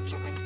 Chop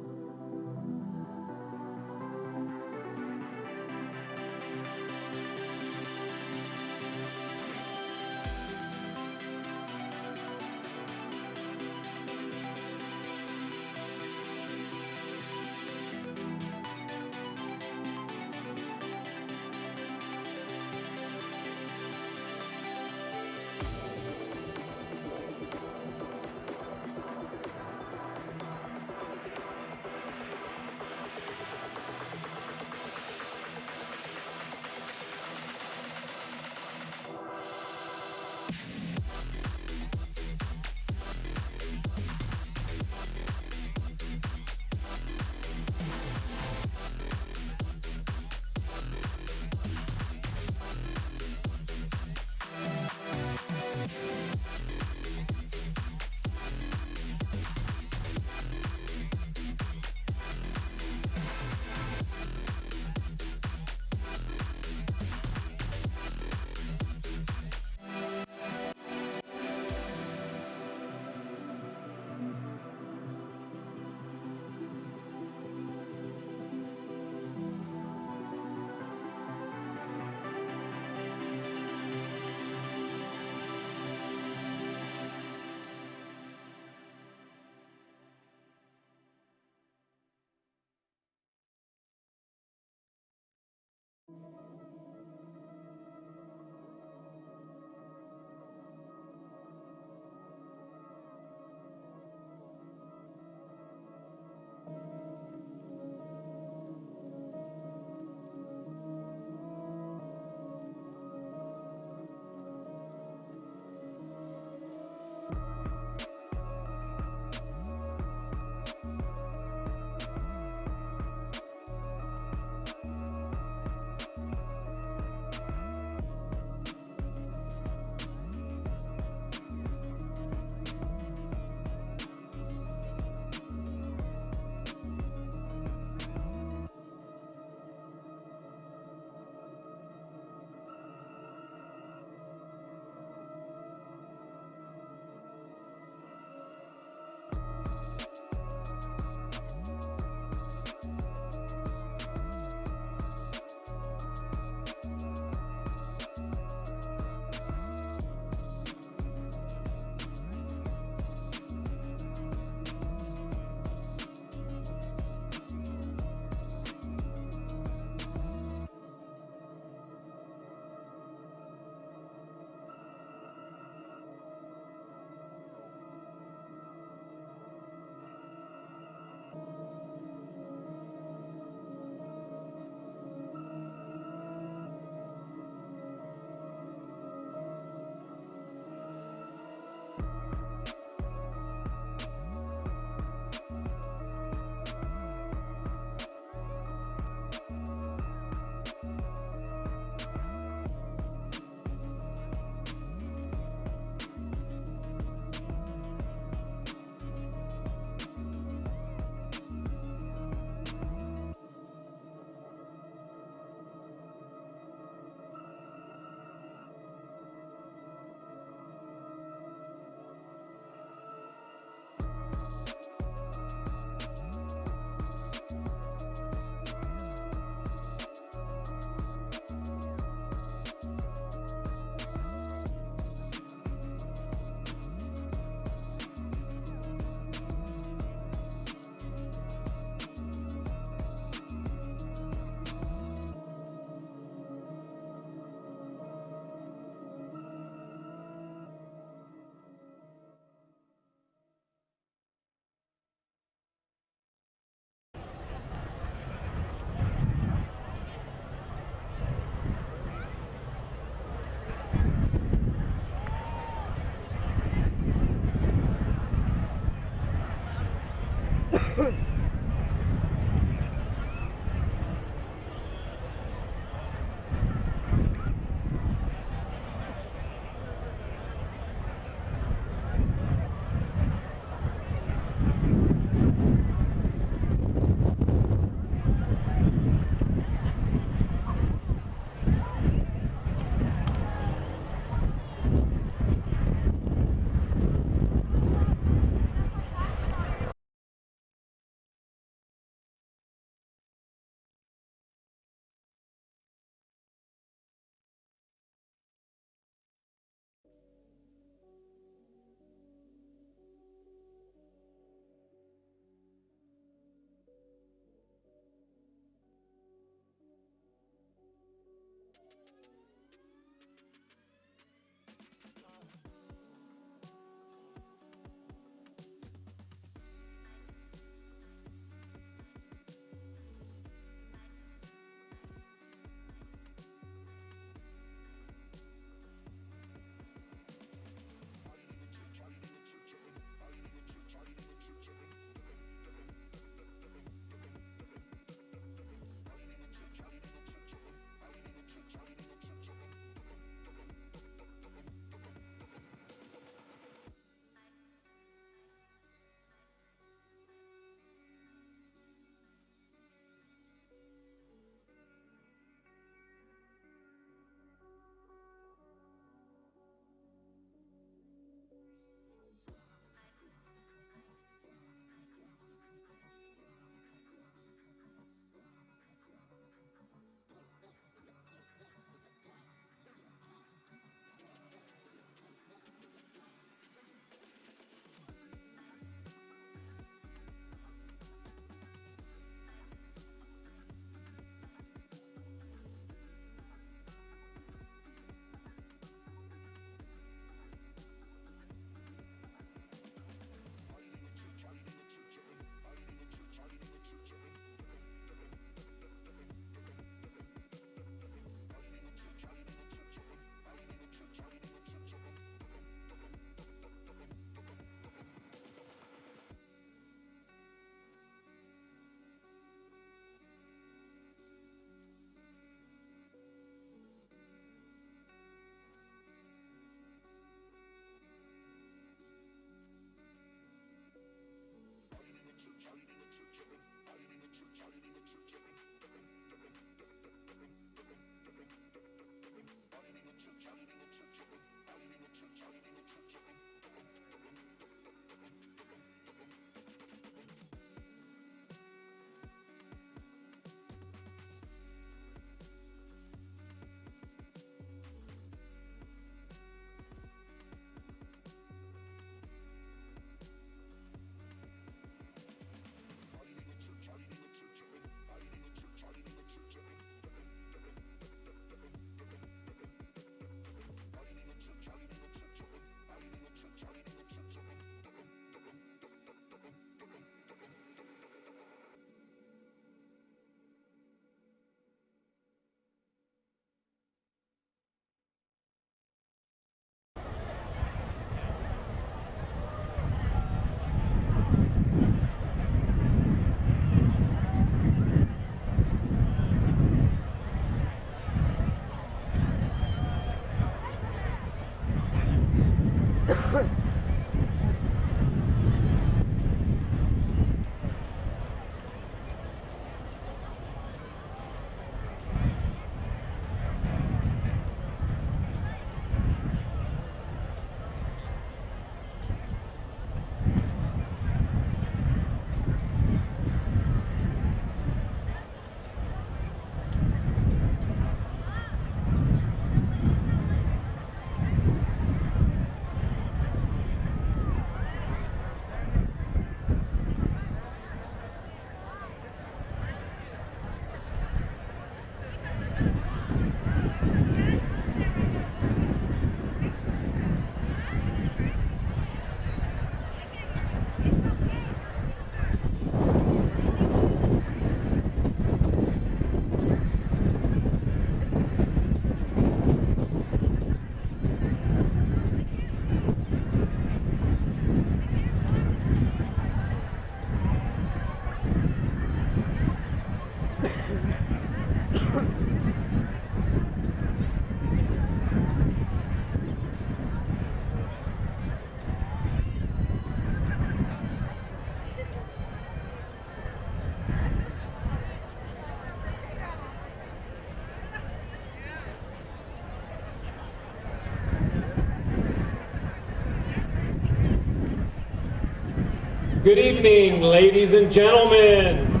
Good evening, ladies and gentlemen.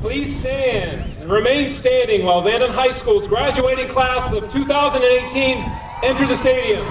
Please stand and remain standing while Vanden High School's graduating class of 2018 enter the stadium.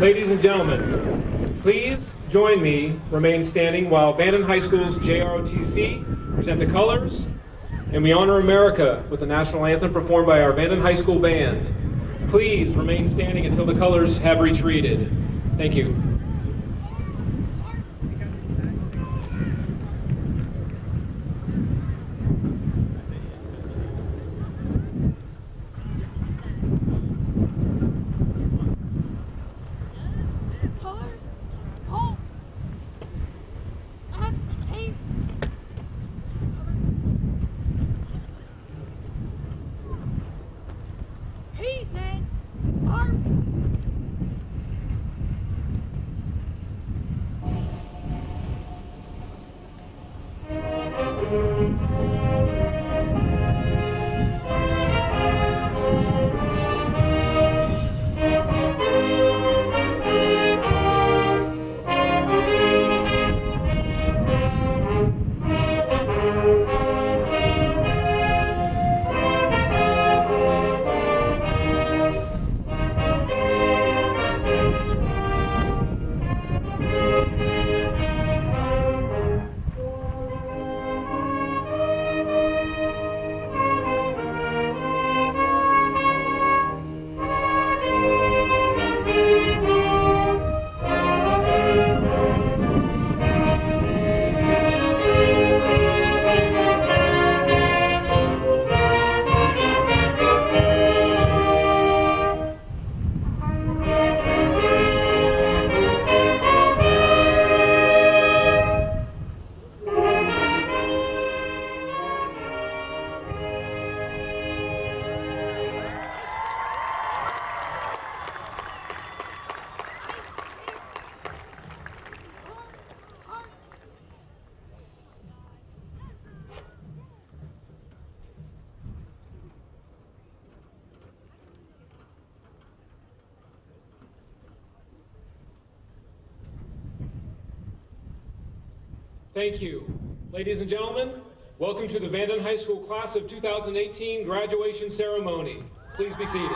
Ladies and gentlemen, please join me, remain standing while Vanden High School's JROTC present the colors, and we honor America with the national anthem performed by our Vanden High School band. Please remain standing until the colors have retreated. Thank you. Thank you. Ladies and gentlemen, welcome to the Vanden High School Class of 2018 graduation ceremony. Please be seated.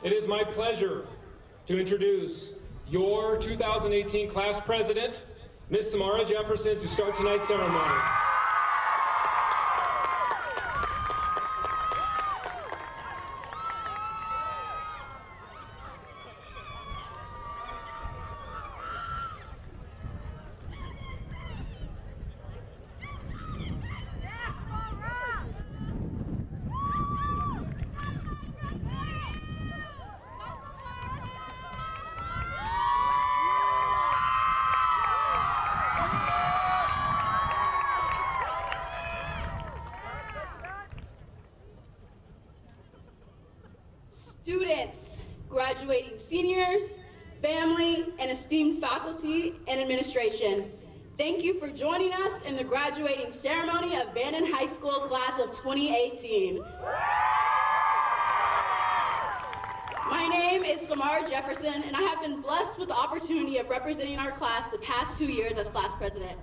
It is my pleasure to introduce your 2018 class president, Ms. Samara Jefferson, to start tonight's ceremony. students, graduating seniors, family, and esteemed faculty and administration, thank you for joining us in the graduating ceremony of Vanden High School class of 2018. My name is Samara Jefferson, and I have been blessed with the opportunity of representing our class the past 2 years as class president.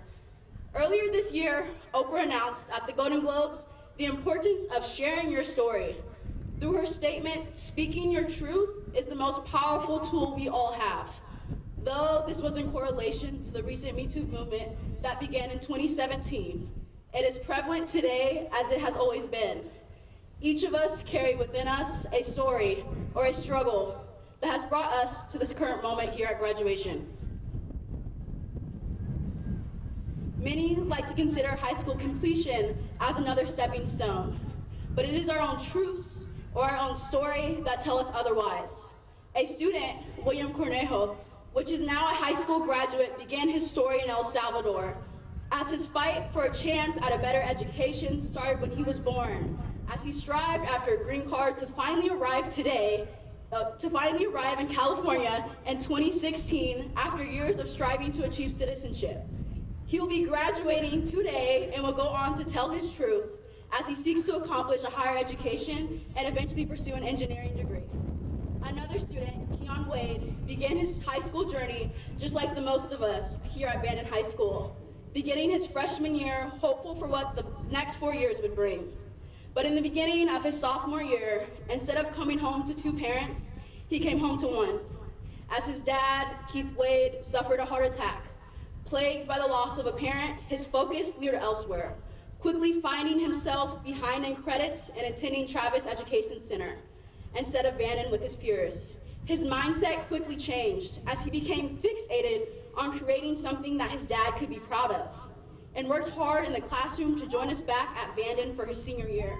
Earlier this year, Oprah announced at the Golden Globes the importance of sharing your story. Through her statement, speaking your truth is the most powerful tool we all have. Though this was in correlation to the recent Me Too movement that began in 2017, it is prevalent today as it has always been. Each of us carry within us a story or a struggle that has brought us to this current moment here at graduation. Many like to consider high school completion as another stepping stone, but it is our own truths or our own story that tell us otherwise. A student, William Cornejo, which is now a high school graduate, began his story in El Salvador, as his fight for a chance at a better education started when he was born, as he strived after a green card to finally arrive in California in 2016 after years of striving to achieve citizenship. He will be graduating today and will go on to tell his truth as he seeks to accomplish a higher education and eventually pursue an engineering degree. Another student, Keon Wade, began his high school journey just like the most of us here at Vanden High School, beginning his freshman year hopeful for what the next 4 years would bring. But in the beginning of his sophomore year, instead of coming home to 2 parents, he came home to 1, as his dad, Keith Wade, suffered a heart attack. Plagued by the loss of a parent, his focus veered elsewhere, quickly finding himself behind in credits and attending Travis Education Center instead of Vanden with his peers. His mindset quickly changed as he became fixated on creating something that his dad could be proud of, and worked hard in the classroom to join us back at Vanden for his senior year.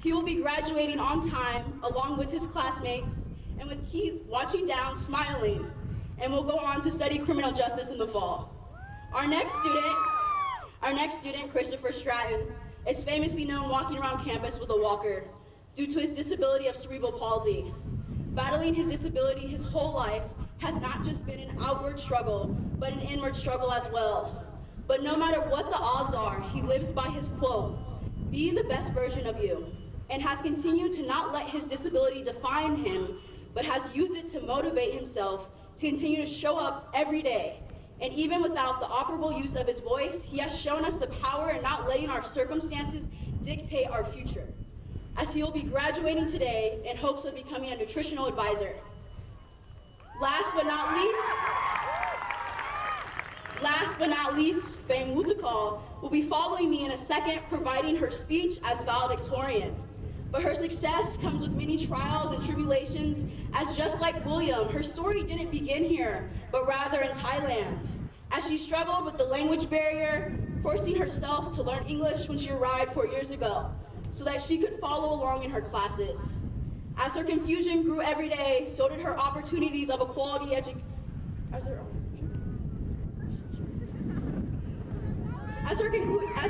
He will be graduating on time along with his classmates and with Keith watching down, smiling, and will go on to study criminal justice in the fall. Our next student, Christopher Stratton, is famously known walking around campus with a walker due to his disability of cerebral palsy. Battling his disability his whole life has not just been an outward struggle, but an inward struggle as well. But no matter what the odds are, he lives by his quote, "Be the best version of you," and has continued to not let his disability define him, but has used it to motivate himself to continue to show up every day. And even without the operable use of his voice, he has shown us the power in not letting our circumstances dictate our future, as he will be graduating today in hopes of becoming a nutritional advisor. Last but not least, Fame Wutakal will be following me in a second, providing her speech as valedictorian. But her success comes with many trials and tribulations, as just like William, her story didn't begin here, but rather in Thailand, as she struggled with the language barrier, forcing herself to learn English when she arrived 4 years ago, so that she could follow along in her classes. As her confusion grew every day, so did her opportunities of a quality education. As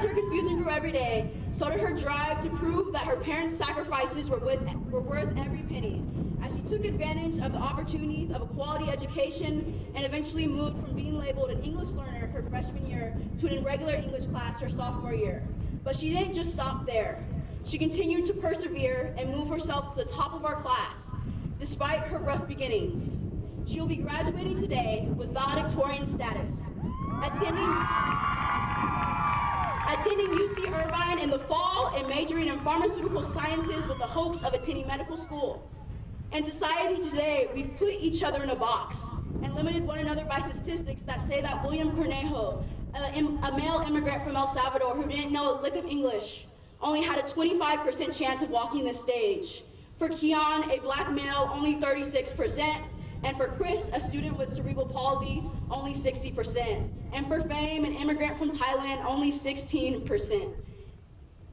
her confusion grew every day, so did her drive to prove that her parents' sacrifices were worth every penny, as she took advantage of the opportunities of a quality education and eventually moved from being labeled an English learner her freshman year to an irregular English class her sophomore year. But she didn't just stop there. She continued to persevere and move herself to the top of our class, despite her rough beginnings. She will be graduating today with valedictorian status, attending UC Irvine in the fall and majoring in pharmaceutical sciences with the hopes of attending medical school. In society today, we've put each other in a box and limited one another by statistics that say that William Cornejo, a male immigrant from El Salvador who didn't know a lick of English, only had a 25% chance of walking the stage. For Keon, a black male, only 36%. And for Chris, a student with cerebral palsy, only 60%. And for Fame, an immigrant from Thailand, only 16%.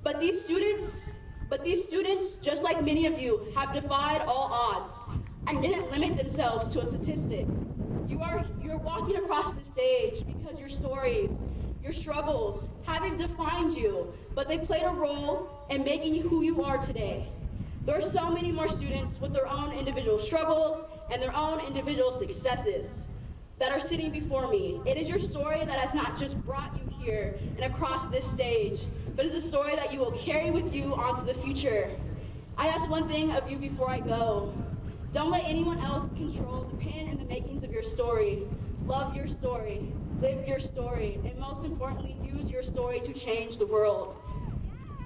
But these students, just like many of you, have defied all odds and didn't limit themselves to a statistic. You're walking across the stage because your stories, Your struggles haven't defined you, but they played a role in making you who you are today. There are so many more students with their own individual struggles and their own individual successes that are sitting before me. It is your story that has not just brought you here and across this stage, but is a story that you will carry with you onto the future. I ask one thing of you before I go. Don't let anyone else control the pen and the makings of your story. Love your story, live your story, and most importantly, use your story to change the world.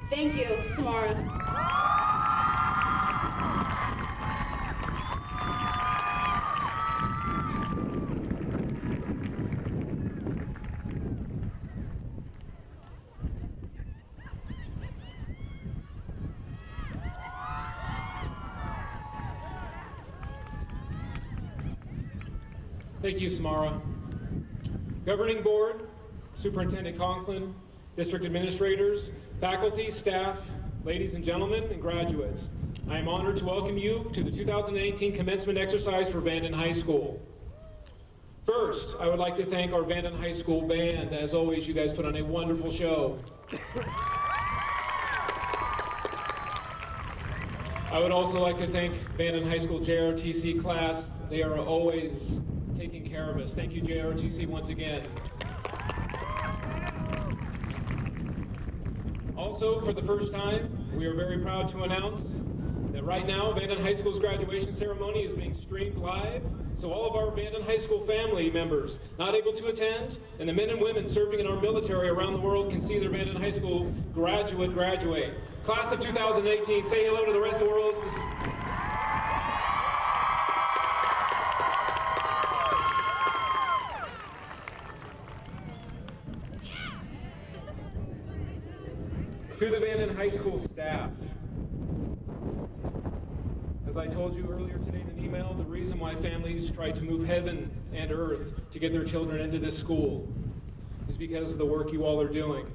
Thank you, Samara. Thank you, Samara. Governing Board, Superintendent Conklin, District Administrators, faculty, staff, ladies and gentlemen, and graduates, I am honored to welcome you to the 2018 commencement exercise for Vanden High School. First, I would like to thank our Vanden High School band. As always, you guys put on a wonderful show. I would also like to thank Vanden High School JROTC class. They are always taking care of us. Thank you, JROTC, once again. Also, for the first time, we are very proud to announce that right now, Vanden High School's graduation ceremony is being streamed live, so all of our Vanden High School family members not able to attend, and the men and women serving in our military around the world can see their Vanden High School graduate. Class of 2018, say hello to the rest of the world. To the Vanden High School staff, as I told you earlier today in an email, the reason why families try to move heaven and earth to get their children into this school is because of the work you all are doing.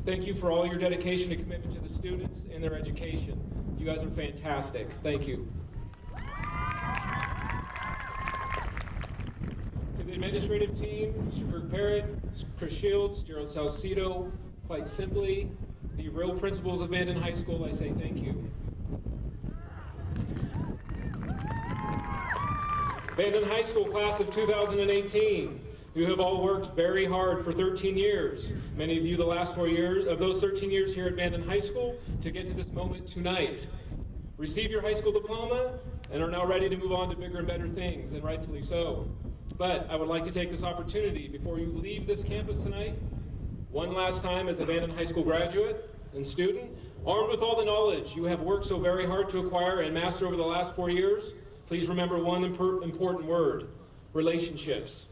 Thank you for all your dedication and commitment to the students and their education. You guys are fantastic. Thank you. To the administrative team, Mr. Kirk Parrott, Chris Shields, Gerald Salcido, quite simply, the real principals of Vanden High School, I say thank you. Vanden High School class of 2018, you have all worked very hard for 13 years. Many of you the last 4 years, of those 13 years here at Vanden High School, to get to this moment tonight. Receive your high school diploma and are now ready to move on to bigger and better things, and rightfully so. But I would like to take this opportunity before you leave this campus tonight, one last time as a Vanden High School graduate and student, armed with all the knowledge you have worked so very hard to acquire and master over the last 4 years, please remember one important word: relationships.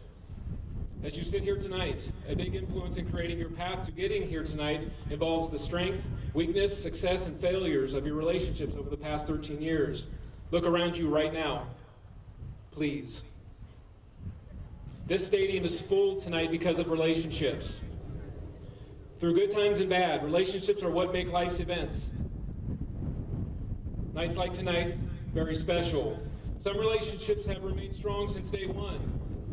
As you sit here tonight, a big influence in creating your path to getting here tonight involves the strength, weakness, success, and failures of your relationships over the past 13 years. Look around you right now, please. This stadium is full tonight because of relationships. Through good times and bad, relationships are what make life's events. Nights like tonight, very special. Some relationships have remained strong since day one.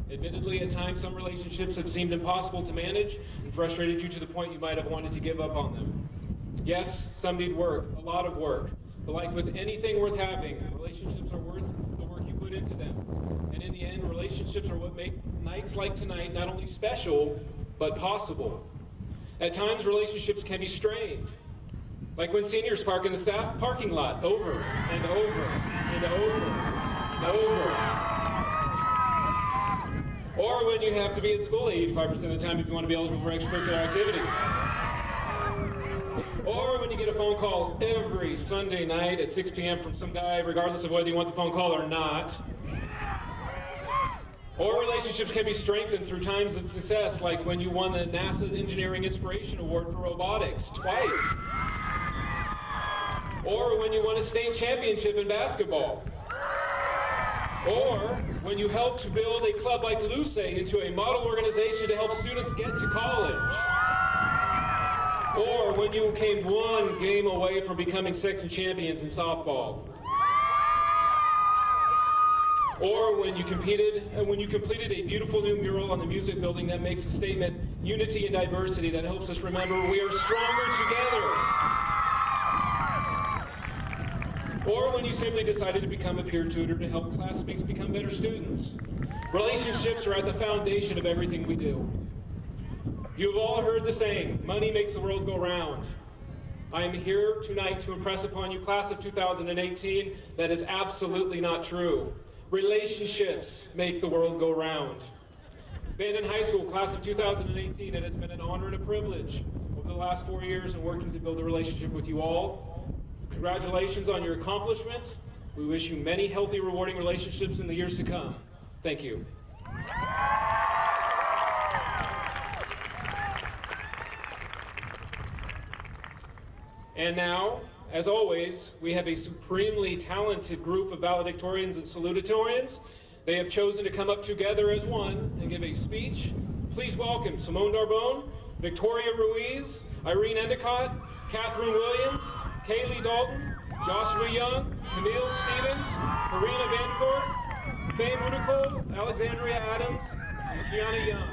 Admittedly, at times, some relationships have seemed impossible to manage and frustrated you to the point you might have wanted to give up on them. Yes, some need work, a lot of work. But like with anything worth having, relationships are worth the work you put into them. And in the end, relationships are what make nights like tonight not only special, but possible. At times, relationships can be strained. Like when seniors park in the staff parking lot over and over and over and over. Or when you have to be at school 85% of the time if you want to be eligible for extracurricular activities. Or when you get a phone call every Sunday night at 6 p.m. from some guy, regardless of whether you want the phone call or not. Or relationships can be strengthened through times of success, like when you won the NASA Engineering Inspiration Award for robotics twice. Or when you won a state championship in basketball. Or when you helped to build a club like Luce into a model organization to help students get to college. Or when you came one game away from becoming section champions in softball. Or when you completed a beautiful new mural on the music building that makes a statement, unity and diversity that helps us remember we are stronger together. Or when you simply decided to become a peer tutor to help classmates become better students. Relationships are at the foundation of everything we do. You have all heard the saying, money makes the world go round. I am here tonight to impress upon you, class of 2018, that is absolutely not true. Relationships make the world go round. Vanden High School, class of 2018, it has been an honor and a privilege over the last 4 years in working to build a relationship with you all. Congratulations on your accomplishments. We wish you many healthy, rewarding relationships in the years to come. Thank you. And now, as always, we have a supremely talented group of valedictorians and salutatorians. They have chosen to come up together as one and give a speech. Please welcome Simone Darbone, Victoria Ruiz, Irene Endicott, Catherine Williams, Kaylee Dalton, Joshua Young, Camille Stevens, Karina Vandervoort, Faye Mudical, Alexandria Adams, and Kiana Young.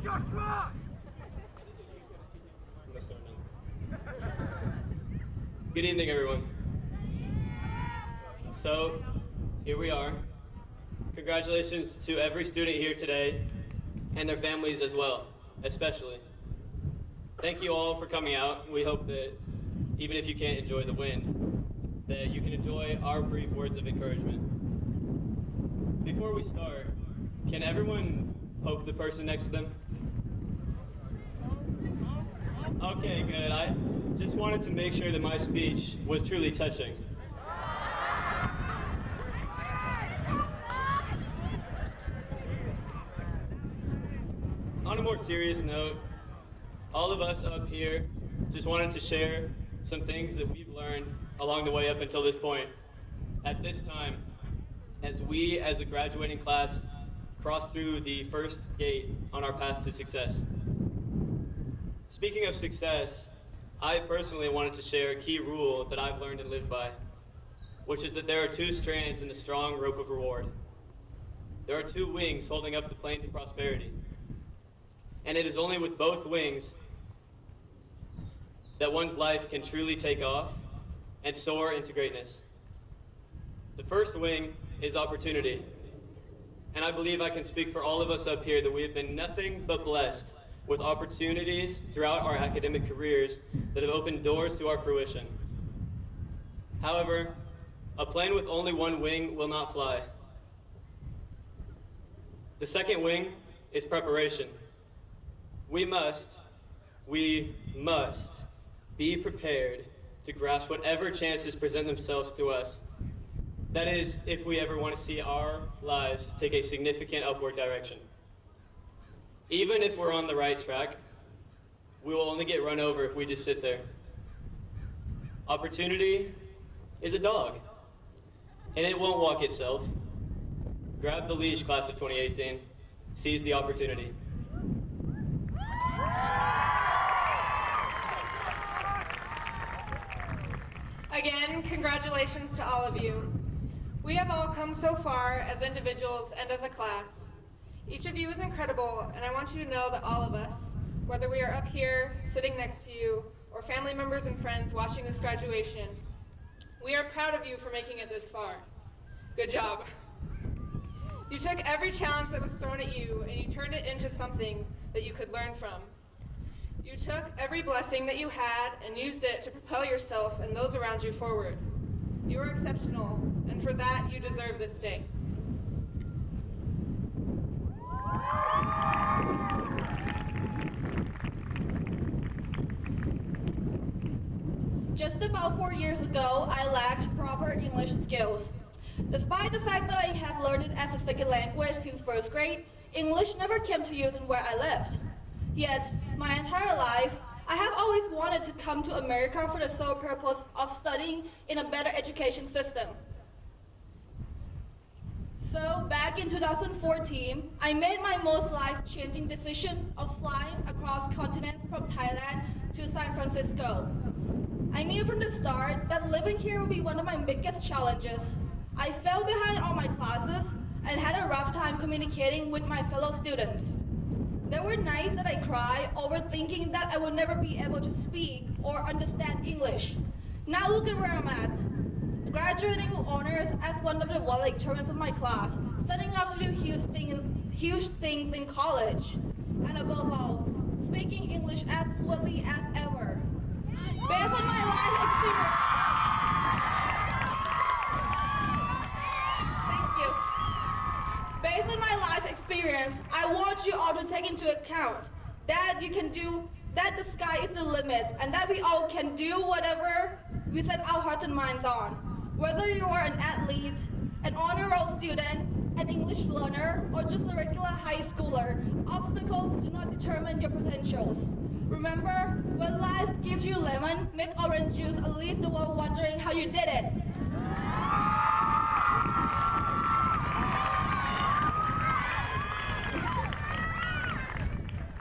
Joshua! Good evening, everyone. So, here we are. Congratulations to every student here today, and their families as well, especially. Thank you all for coming out. We hope that, even if you can't enjoy the win, that you can enjoy our brief words of encouragement. Before we start, can everyone poke the person next to them? Okay, good. I just wanted to make sure that my speech was truly touching. On a more serious note, all of us up here just wanted to share some things that we've learned along the way up until this point. At this time, as we as a graduating class cross through the first gate on our path to success. Speaking of success, I personally wanted to share a key rule that I've learned and lived by, which is that there are two strands in the strong rope of reward. There are two wings holding up the plane to prosperity. And it is only with both wings that one's life can truly take off and soar into greatness. The first wing is opportunity. And I believe I can speak for all of us up here that we have been nothing but blessed with opportunities throughout our academic careers that have opened doors to our fruition. However, a plane with only one wing will not fly. The second wing is preparation. We must be prepared to grasp whatever chances present themselves to us. That is, if we ever want to see our lives take a significant upward direction. Even if we're on the right track, we will only get run over if we just sit there. Opportunity is a dog, and it won't walk itself. Grab the leash, class of 2018. Seize the opportunity. Again, congratulations to all of you. We have all come so far as individuals and as a class. Each of you is incredible, and I want you to know that all of us, whether we are up here, sitting next to you, or family members and friends watching this graduation, we are proud of you for making it this far. Good job. You took every challenge that was thrown at you, and you turned it into something that you could learn from. You took every blessing that you had and used it to propel yourself and those around you forward. You are exceptional, and for that, you deserve this day. Just about 4 years ago, I lacked proper English skills. Despite the fact that I have learned it as a second language since first grade, English never came to use in where I lived. Yet, my entire life, I have always wanted to come to America for the sole purpose of studying in a better education system. So, back in 2014, I made my most life-changing decision of flying across continents from Thailand to San Francisco. I knew from the start that living here would be one of my biggest challenges. I fell behind all my classes and had a rough time communicating with my fellow students. There were nights that I cried over thinking that I would never be able to speak or understand English. Now look at where I'm at. Graduating with honors as one of the valedictorians of my class, setting up to do huge things in college, and above all, speaking English as fluently as ever. Based on my life experience, thank you. Based on my life experience, I want you all to take into account that the sky is the limit, and that we all can do whatever we set our hearts and minds on. Whether you are an athlete, an honor roll student, an English learner, or just a regular high schooler, obstacles do not determine your potentials. Remember, when life gives you lemon, make orange juice and leave the world wondering how you did it.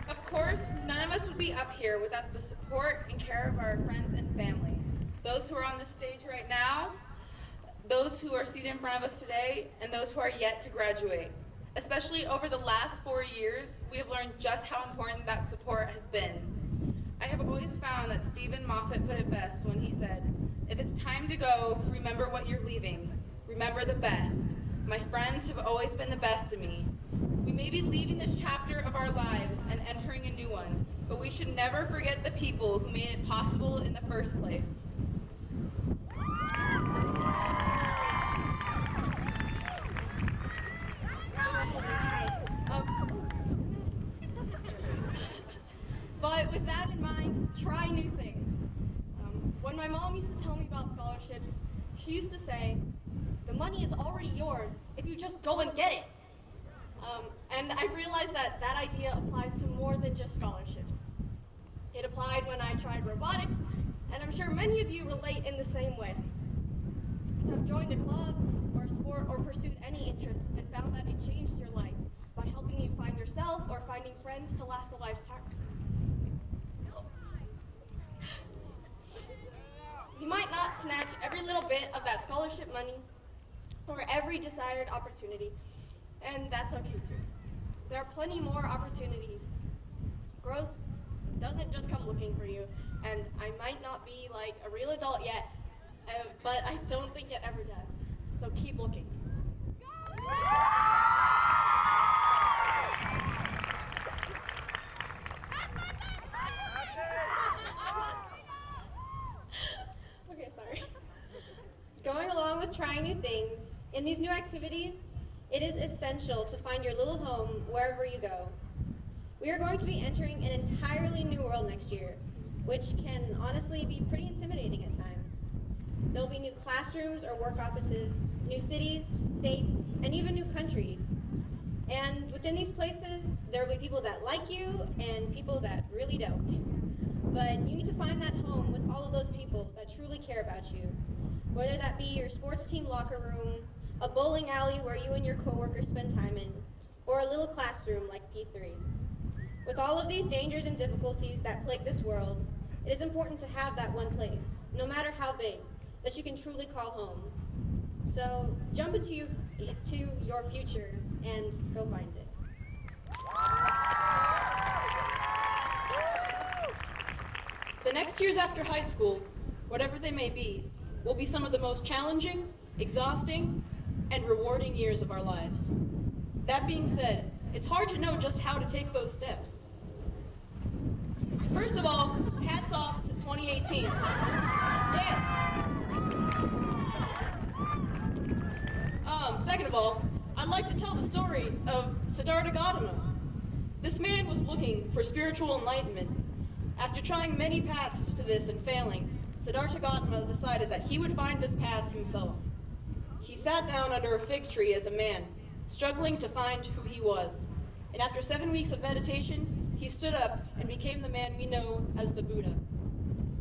Of course, none of us would be up here without the support and care of our friends and family. Those who are on the stage right now, those who are seated in front of us today, and those who are yet to graduate. Especially over the last 4 years, we have learned just how important that support has been. I have always found that Stephen Moffat put it best when he said, "If it's time to go, remember what you're leaving. Remember the best. My friends have always been the best to me. We may be leaving this chapter of our lives and entering a new one, but we should never forget the people who made it possible in the first place." But with that in mind, try new things. When my mom used to tell me about scholarships, she used to say, "The money is already yours if you just go and get it." And I realized that that idea applies to more than just scholarships. It applied when I tried robotics, and I'm sure many of you relate in the same way. To have joined a club or a sport or pursued any interest and found that it changed your life by helping you find yourself or finding friends to last a lifetime. You might not snatch every little bit of that scholarship money or every desired opportunity, and that's okay too. There are plenty more opportunities. Growth doesn't just come looking for you, and I might not be like a real adult yet, but I don't think it ever does. So keep looking. Okay, sorry. Going along with trying new things, in these new activities, it is essential to find your little home wherever you go. We are going to be entering an entirely new world next year, which can honestly be pretty intimidating at times. There will be new classrooms or work offices, new cities, states, and even new countries. And within these places, there will be people that like you and people that really don't. But you need to find that home with all of those people that truly care about you. Whether that be your sports team locker room, a bowling alley where you and your coworkers spend time in, or a little classroom like P3. With all of these dangers and difficulties that plague this world, it is important to have that one place, no matter how big, that you can truly call home. So jump into your future and go find it. The next years after high school, whatever they may be, will be some of the most challenging, exhausting, and rewarding years of our lives. That being said, it's hard to know just how to take those steps. First of all, hats off to 2018. Yes. Second of all, I'd like to tell the story of Siddhartha Gautama. This man was looking for spiritual enlightenment. After trying many paths to this and failing, Siddhartha Gautama decided that he would find this path himself. He sat down under a fig tree as a man, struggling to find who he was. And after 7 weeks of meditation, he stood up and became the man we know as the Buddha.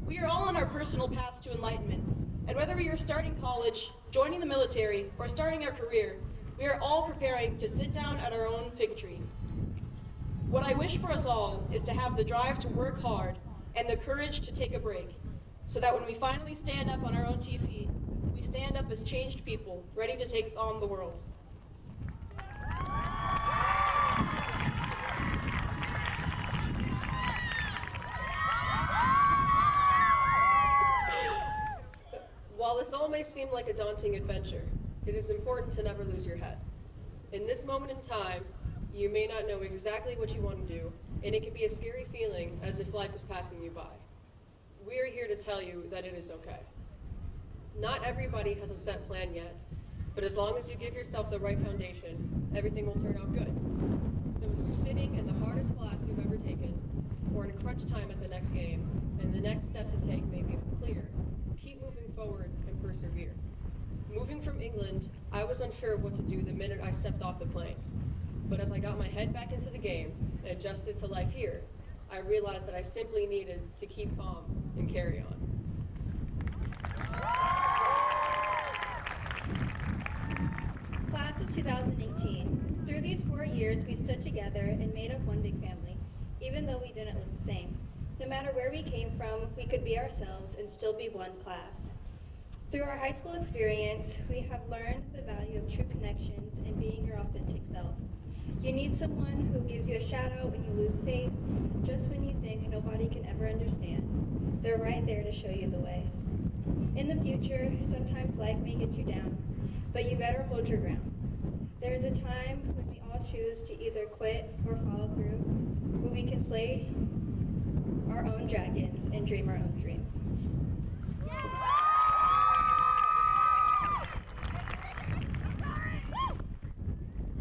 We are all on our personal paths to enlightenment, and whether we are starting college, joining the military, or starting our career, we are all preparing to sit down at our own fig tree. What I wish for us all is to have the drive to work hard and the courage to take a break, so that when we finally stand up on our own 2 feet, we stand up as changed people, ready to take on the world. While this all may seem like a daunting adventure, it is important to never lose your head. In this moment in time, you may not know exactly what you want to do, and it can be a scary feeling as if life is passing you by. We are here to tell you that it is okay. Not everybody has a set plan yet, but as long as you give yourself the right foundation, everything will turn out good. So as you're sitting in the hardest class you've ever taken, or in crunch time at the next game, and the next step to take may be unclear, keep moving forward and persevere. Moving from England, I was unsure of what to do the minute I stepped off the plane. But as I got my head back into the game and adjusted to life here, I realized that I simply needed to keep calm and carry on. Class of 2018. Through these 4 years, we stood together and made up one big family, even though we didn't look the same. No matter where we came from, we could be ourselves and still be one class. Through our high school experience, we have learned the value of true connections and being your authentic self. You need someone who gives you a shout out when you lose faith, just when you think nobody can ever understand. They're right there to show you the way. In the future, sometimes life may get you down, but you better hold your ground. There is a time when we all choose to either quit or follow through, when we can slay our own dragons and dream our own dreams.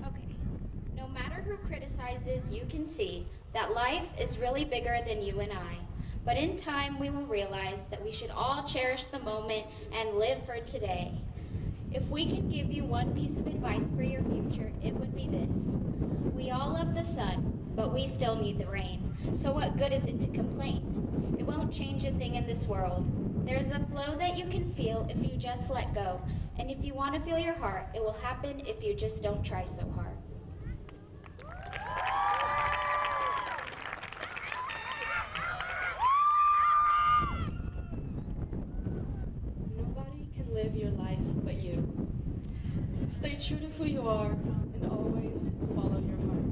Okay, no matter who criticizes, you can see that life is really bigger than you and I. But in time, we will realize that we should all cherish the moment and live for today. If we can give you one piece of advice for your future, it would be this. We all love the sun, but we still need the rain. So what good is it to complain? It won't change a thing in this world. There's a flow that you can feel if you just let go. And if you want to feel your heart, it will happen if you just don't try so hard. Nobody can live your life but you. Stay true to who you are and always follow your heart.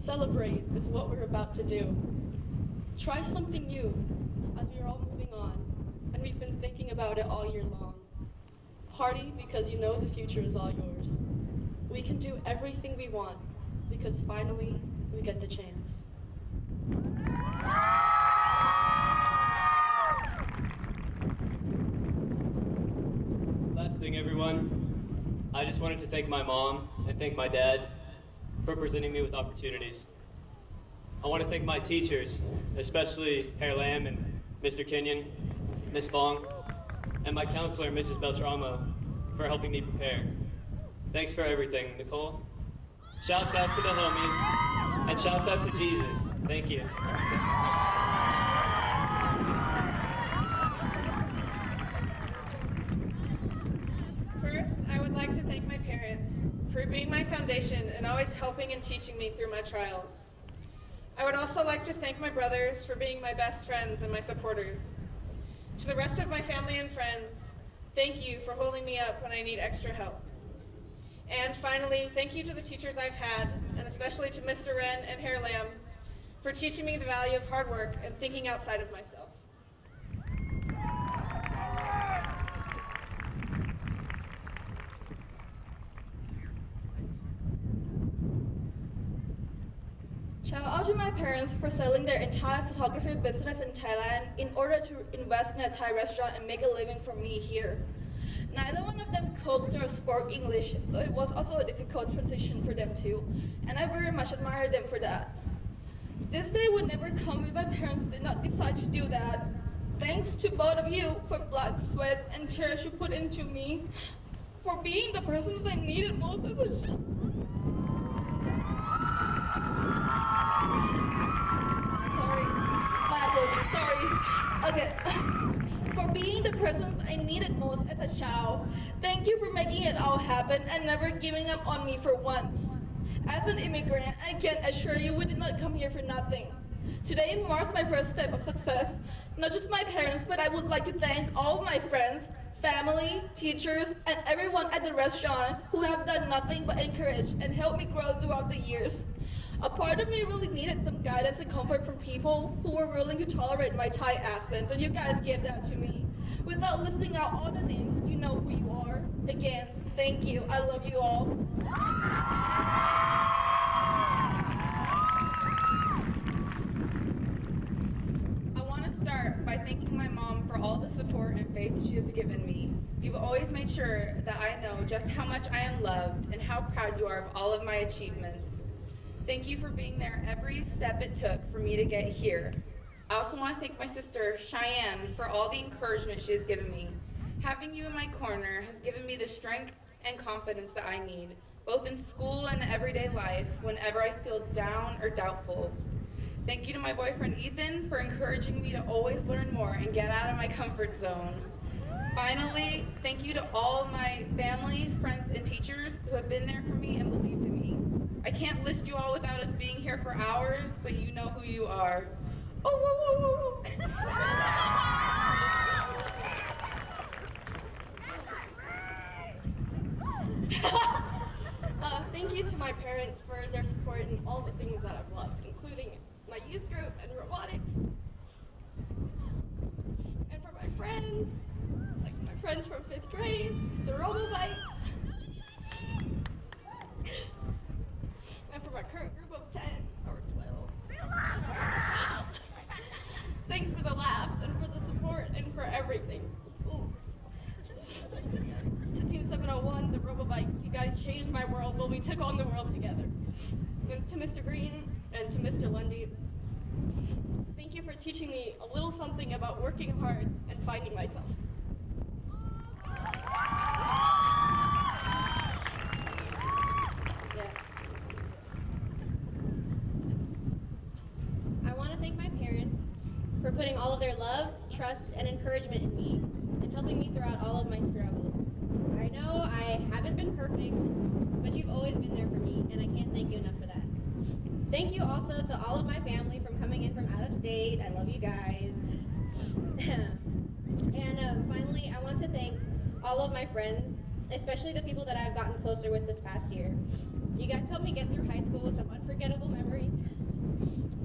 Celebrate is what we're about to do. Try something new as we are all moving on, and we've been thinking about it all year long. Party because you know the future is all yours. We can do everything we want because finally we get the chance. Last thing, everyone, I just wanted to thank my mom and thank my dad for presenting me with opportunities. I want to thank my teachers, especially Herr Lamb and Mr. Kenyon, Miss Fong, and my counselor, Mrs. Beltramo, for helping me prepare. Thanks for everything, Nicole. Shouts out to the homies, and shouts out to Jesus. Thank you. First, I would like to thank my parents for being my foundation and always helping and teaching me through my trials. I would also like to thank my brothers for being my best friends and my supporters. To the rest of my family and friends, thank you for holding me up when I need extra help. And finally, thank you to the teachers I've had, and especially to Mr. Wren and Herr Lamb, for teaching me the value of hard work and thinking outside of myself. Shout out to my parents for selling their entire photography business in Thailand in order to invest in a Thai restaurant and make a living for me here. Neither one of them cooked or spoke English, so it was also a difficult transition for them too, and I very much admire them for that. This day would never come if my parents did not decide to do that. Thanks to both of you for blood, sweat, and tears you put into me, for being the persons I needed most as a child. Sorry. My apologies. Sorry. Okay. For being the person I needed most as a child, thank you for making it all happen and never giving up on me for once. As an immigrant, I can assure you we did not come here for nothing. Today marks my first step of success. Not just my parents, but I would like to thank all of my friends, family, teachers, and everyone at the restaurant who have done nothing but encourage and help me grow throughout the years. A part of me really needed some guidance and comfort from people who were willing to tolerate my Thai accent, and you guys gave that to me. Without listing out all the names, you know who you are. Again, thank you. I love you all. I want to start by thanking my mom for all the support and faith she has given me. You've always made sure that I know just how much I am loved and how proud you are of all of my achievements. Thank you for being there every step it took for me to get here. I also want to thank my sister, Cheyenne, for all the encouragement she has given me. Having you in my corner has given me the strength and confidence that I need, both in school and everyday life, whenever I feel down or doubtful. Thank you to my boyfriend, Ethan, for encouraging me to always learn more and get out of my comfort zone. Finally, thank you to all my family, friends, and teachers who have been there for me and believed in me. I can't list you all without us being here for hours, but you know who you are. Oh, whoa, whoa, whoa. Thank you to my parents for their support in all the things that I've loved, including my youth group and robotics. And for my friends, like my friends from 5th grade, the robo-bites. And for my current group of 10 or 12. Thanks for the laughs and for the support and for everything. Ooh. To Team 701, the robo-bikes, you guys changed my world, well, we took on the world together. And to Mr. Green and to Mr. Lundy, thank you for teaching me a little something about working hard and finding myself. I want to thank my parents for putting all of their love, trust, and encouragement in me and helping me throughout all of my struggles. I know I haven't been perfect, but you've always been there for me, and I can't thank you enough for that. Thank you also to all of my family from coming in from out of state. I love you guys. And finally, I want to thank all of my friends, especially the people that I've gotten closer with this past year. You guys helped me get through high school with some unforgettable memories.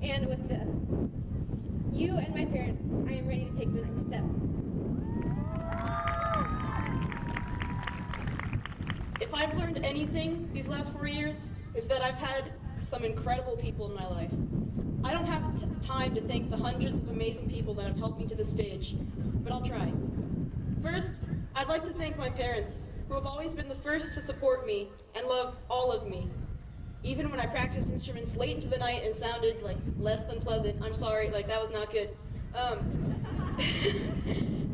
And with you and my parents, I am ready to take the next step. If I've learned anything these last 4 years, is that I've had some incredible people in my life. I don't have time to thank the hundreds of amazing people that have helped me to this stage, but I'll try. First, I'd like to thank my parents, who have always been the first to support me and love all of me. Even when I practiced instruments late into the night and sounded like less than pleasant, I'm sorry, like that was not good.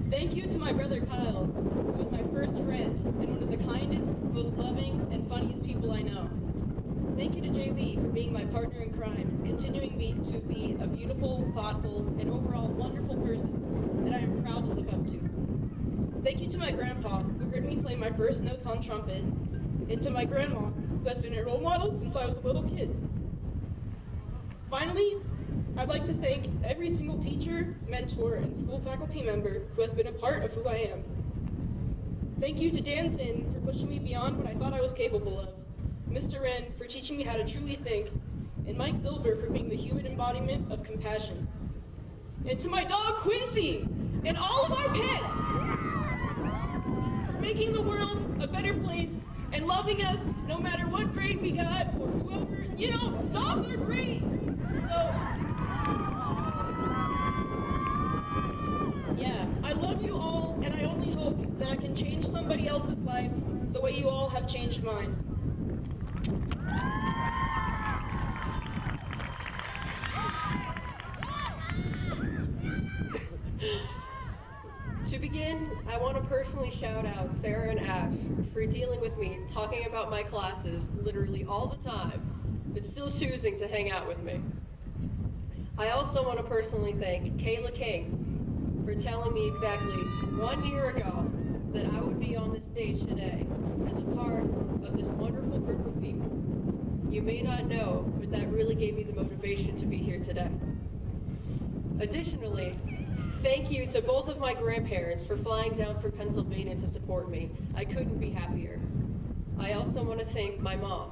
Thank you to my brother Kyle, who was my first friend and one of the kindest, most loving, and funniest people I know. Thank you to Jay Lee for being my partner in crime, continuing me to be a beautiful, thoughtful, and overall wonderful person that I am proud to look up to. Thank you to my grandpa, who heard me play my first notes on trumpet, and to my grandma, who has been a role model since I was a little kid. Finally, I'd like to thank every single teacher, mentor, and school faculty member who has been a part of who I am. Thank you to Dan Zinn for pushing me beyond what I thought I was capable of, Mr. Wren for teaching me how to truly think, and Mike Silver for being the human embodiment of compassion. And to my dog Quincy, and all of our pets, for making the world a better place and loving us no matter what grade we got or whoever, you know, dogs are great. So, yeah, I love you all, and I only hope that I can change somebody else's life the way you all have changed mine. To begin, I want to personally shout out Sarah and Ash for dealing with me, talking about my classes literally all the time, but still choosing to hang out with me. I also want to personally thank Kayla King for telling me exactly 1 year ago that I would be on this stage today as a part of this wonderful group of people. You may not know, but that really gave me the motivation to be here today. Additionally, thank you to both of my grandparents for flying down from Pennsylvania to support me. I couldn't be happier. I also want to thank my mom,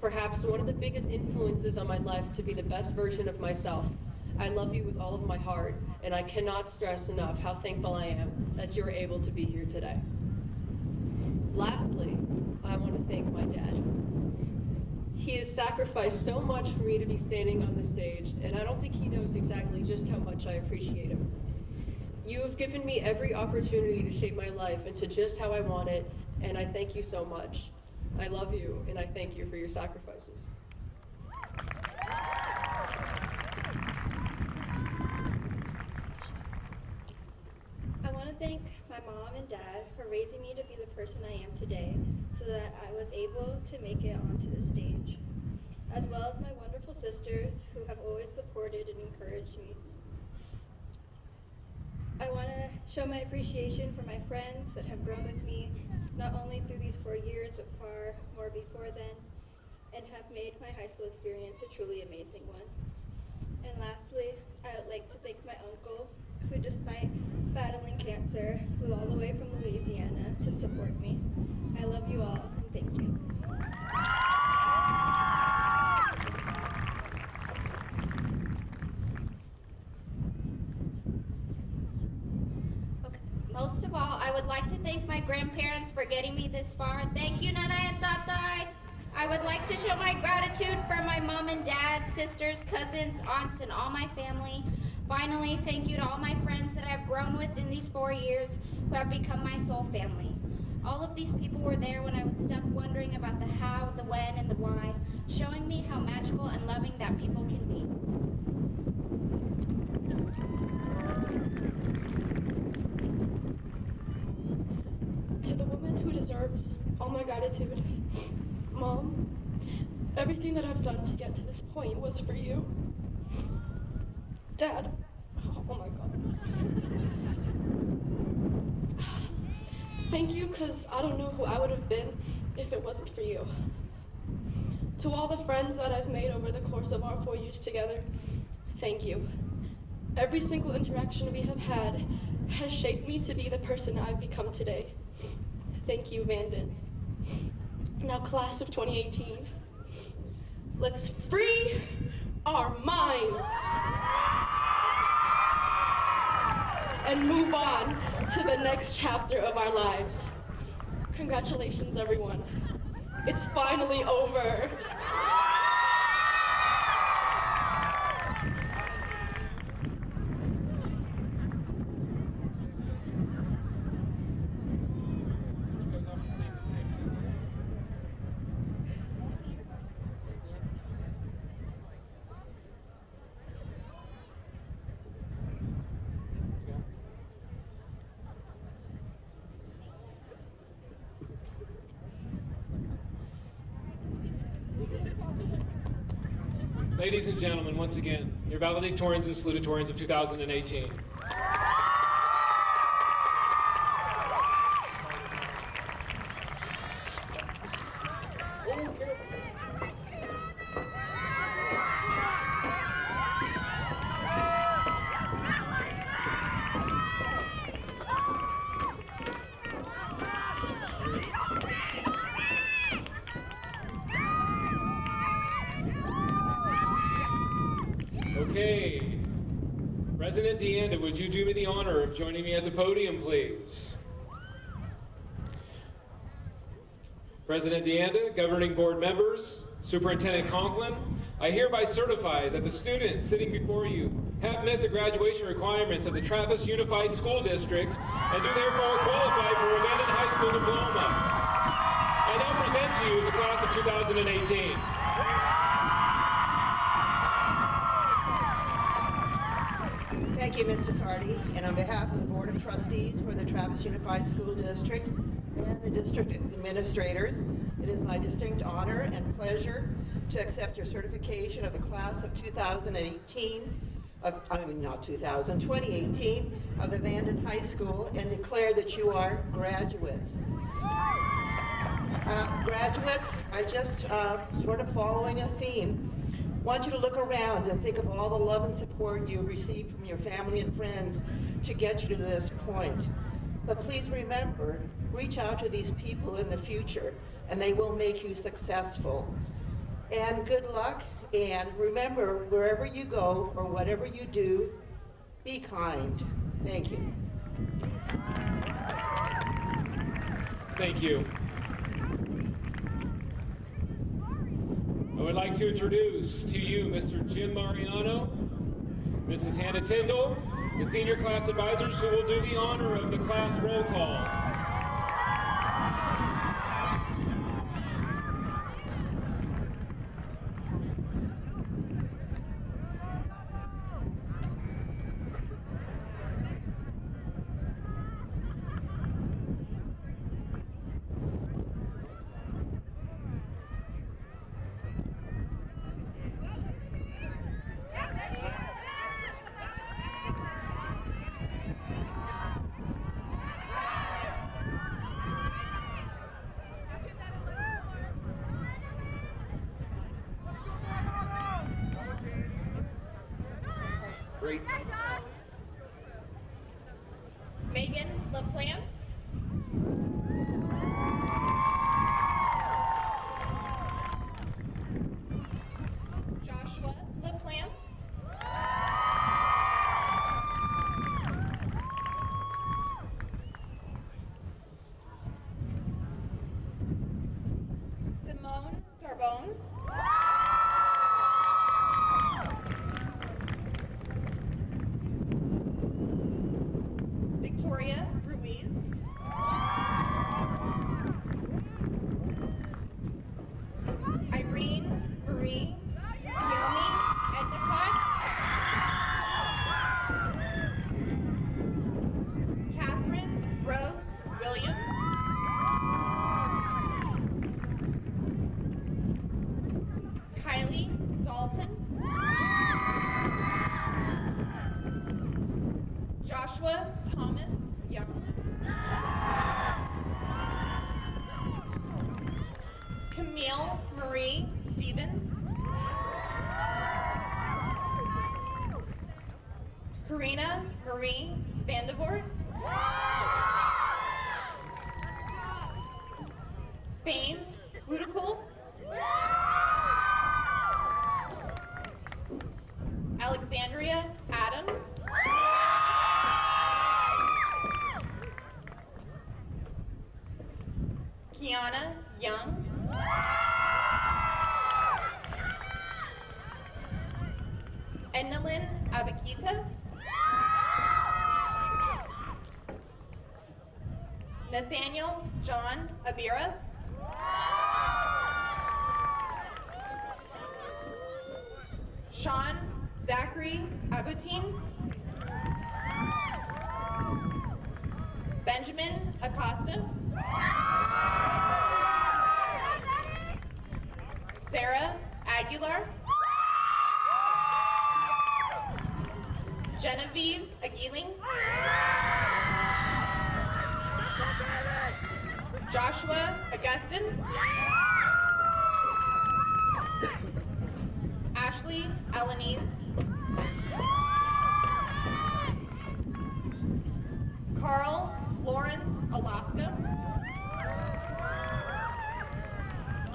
perhaps one of the biggest influences on my life to be the best version of myself. I love you with all of my heart, and I cannot stress enough how thankful I am that you're able to be here today. Lastly, I want to thank my dad. He has sacrificed so much for me to be standing on the stage, and I don't think he knows exactly just how much I appreciate him. You have given me every opportunity to shape my life into just how I want it, and I thank you so much. I love you, and I thank you for your sacrifices. I want to thank my mom and dad for raising me to be the person I am today so that I was able to make it onto the stage, as well as my wonderful sisters who have always supported and encouraged me. I want to show my appreciation for my friends that have grown with me, not only through these 4 years, but far more before then, and have made my high school experience a truly amazing one. And lastly, I would like to thank my uncle, who despite battling cancer, flew all the way from Louisiana to support me. I love you all, and thank you. Okay. Most of all, I would like to thank my grandparents for getting me this far. Thank you, Nanay and Tatay. I would like to show my gratitude for my mom and dad, sisters, cousins, aunts, and all my family. Finally, thank you to all my friends that I've grown with in these 4 years who have become my soul family. All of these people were there when I was stuck wondering about the how, the when, and the why, showing me how magical and loving that people can be. To the woman who deserves all my gratitude, Mom, everything that I've done to get to this point was for you. Dad, oh my God. Thank you, because I don't know who I would have been if it wasn't for you. To all the friends that I've made over the course of our 4 years together, thank you. Every single interaction we have had has shaped me to be the person I've become today. Thank you, Vanden. Now, class of 2018, let's free our minds and move on to the next chapter of our lives. Congratulations, everyone. It's finally over. Ladies and gentlemen, once again, your valedictorians and salutatorians of 2018. Okay, President DeAnda, would you do me the honor of joining me at the podium, please? President DeAnda, governing board members, Superintendent Conklin, I hereby certify that the students sitting before you have met the graduation requirements of the Travis Unified School District and do therefore qualify for a Vanden High School diploma. I now present to you the class of 2018. Thank you, Mr. Sardi, and on behalf of the Board of Trustees for the Travis Unified School District and the district administrators, it is my distinct honor and pleasure to accept your certification of the class of 2018, not 2000, 2018 of the Vanden High School and declare that you are graduates. Graduates, I just sort of following a theme, want you to look around and think of all the love and support you've received from your family and friends to get you to this point. But please remember, reach out to these people in the future and they will make you successful. And good luck, and remember, wherever you go or whatever you do, be kind. Thank you. Thank you. I would like to introduce to you Mr. Jim Mariano, Mrs. Hannah Tyndall, the senior class advisors who will do the honor of the class roll call. Great. Megan LaPlante. Joshua LaPlante. Simone Darbone. Victoria Ruiz. Irene Marie Kiyomi Endicott. Catherine Rose Williams. Kylie Dalton. Joshua Thomas Young. Camille Marie Stevens. Karina Marie Vandevort. Fame Udakul. Alexandria Adams. Kiana Young. Enelin Abakita. Nathaniel John Abira. Sean Zachary Abutin. Benjamin Acosta. Sarah Aguilar. Genevieve Aguiling. Joshua Augustin. Ashley Alanese. Carl Lawrence Alaska.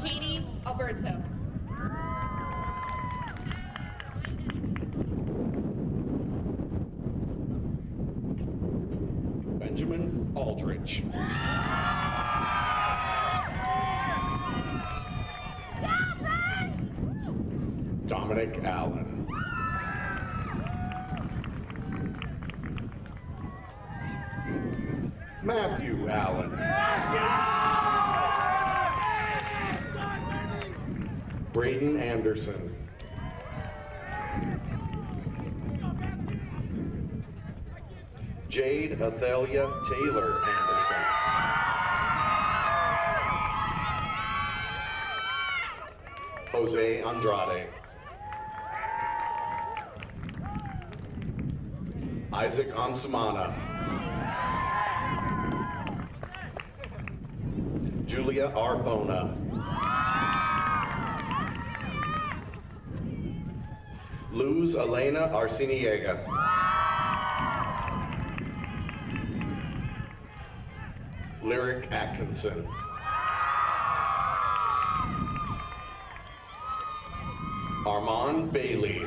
Katie Alberto. Benjamin Aldrich. Dominic Allen. Matthew Allen. Braden Anderson. Jade Athalia Taylor Anderson. Jose Andrade. Isaac Ansamana. Julia Arbona. Luz Elena Arciniega. Lyric Atkinson. Armand Bailey.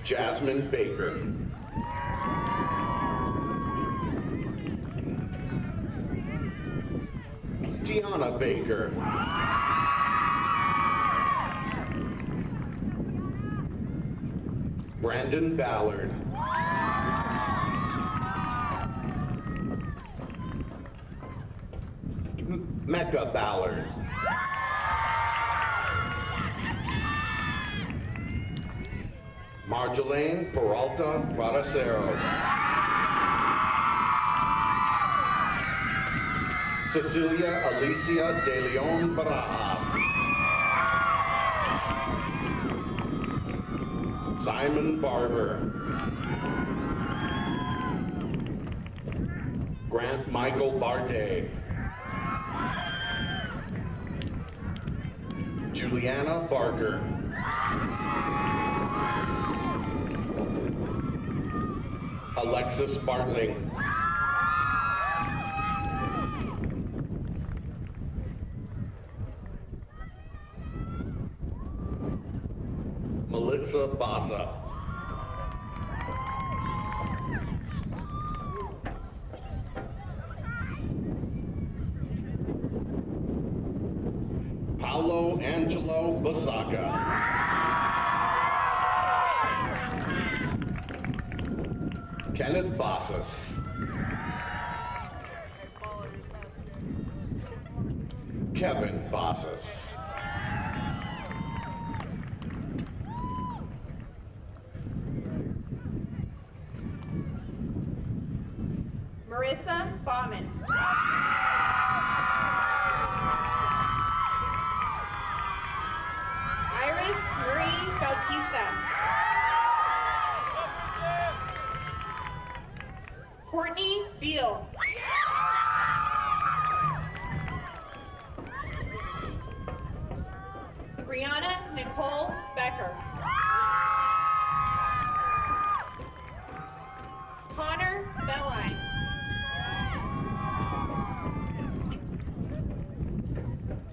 Jasmine Baker. Tiana Baker. Brandon Ballard. Mecca Ballard. Marjolaine Peralta Radaceros. Cecilia Alicia De Leon Barajas. Simon Barber. Grant Michael Bardet. Juliana Barker. Alexis Bartling. Melissa Baza. Paolo Angelo Basaka. Kenneth Bassas. Kevin Bassas. Marissa Bauman. Iris Marie Bautista. Courtney Beal. Brianna Nicole Becker. Connor Belline.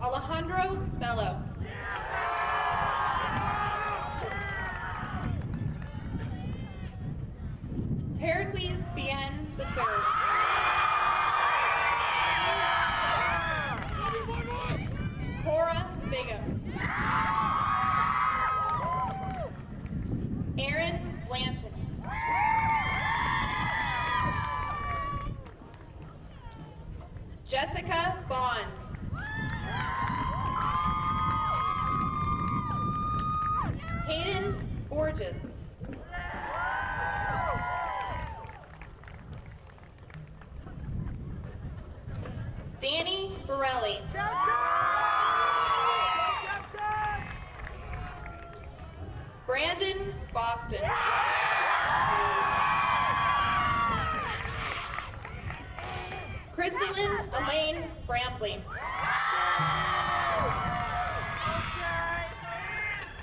Alejandro Bello. Pericles Bien III. Cora Vega. Aaron Blanton. Jessica Bond. Hayden Borges. Danny Borelli. Brandon Boston. Crystalline Elaine Brambley.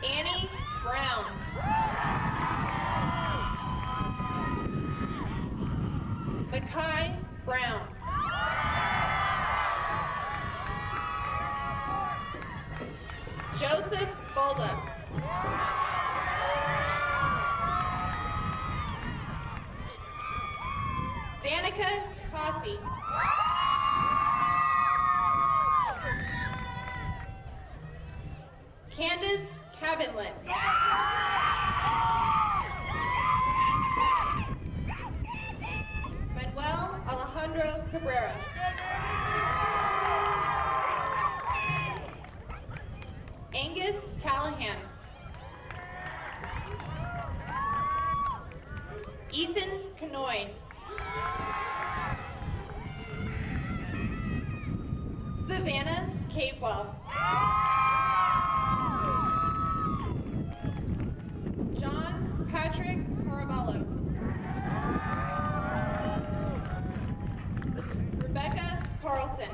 Annie Brown. Makai Brown. Joseph Golda. Danica Cossey. Candace Cabinlet. Manuel Alejandro Cabrera. Angus Callahan. Ethan Canoy. Savannah Capewell. John Patrick Caraballo. Rebecca Carlton.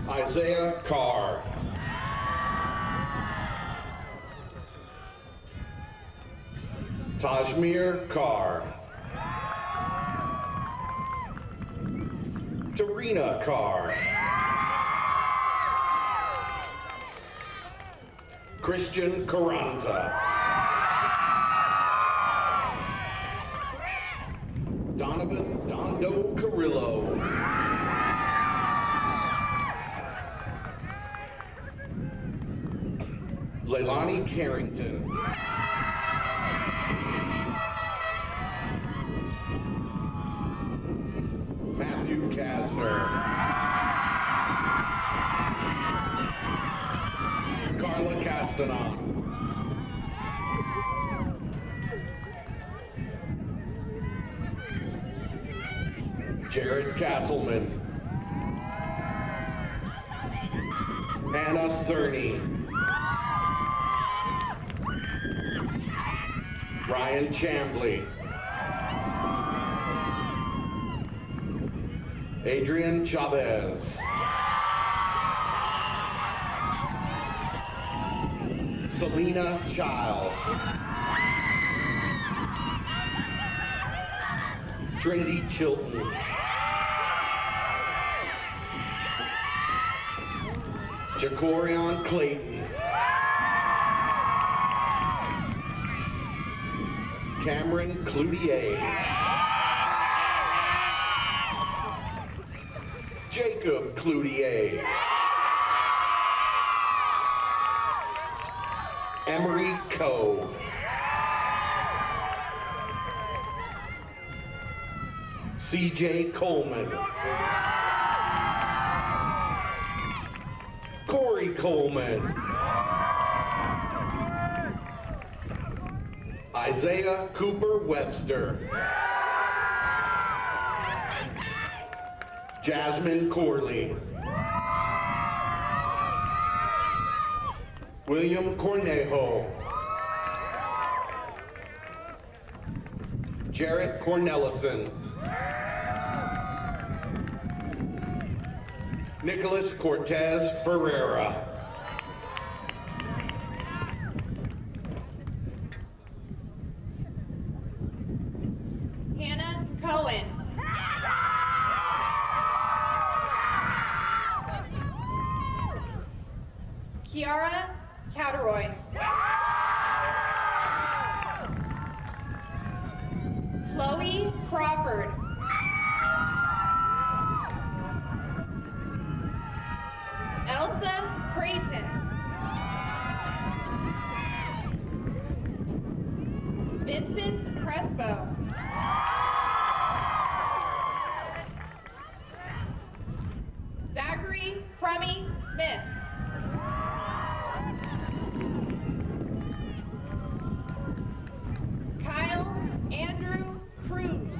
Isaiah Carr. Tajmir Carr. Tarina Carr. Christian Carranza. Donovan Dondo Carrillo. Leilani Carrington. Matthew Kasner. Carla Castanon. Jared Castleman. Anna Cerny. Ryan Chambly. Adrian Chavez. Selena Childs. Trinity Chilton. Jacorion Clayton. Cameron Cloutier. Jacob Cloutier. Emery Coe. CJ Coleman. Corey Coleman. Isaiah Cooper Webster. Jasmine Corley. William Cornejo. Jarrett Cornelison. Nicholas Cortez Ferreira. Hannah Cohen. Kiara Catteroy. Chloe Crawford. Elsa Creighton. Vincent Crespo. Zachary Crummy Smith. Kyle Andrew Cruz.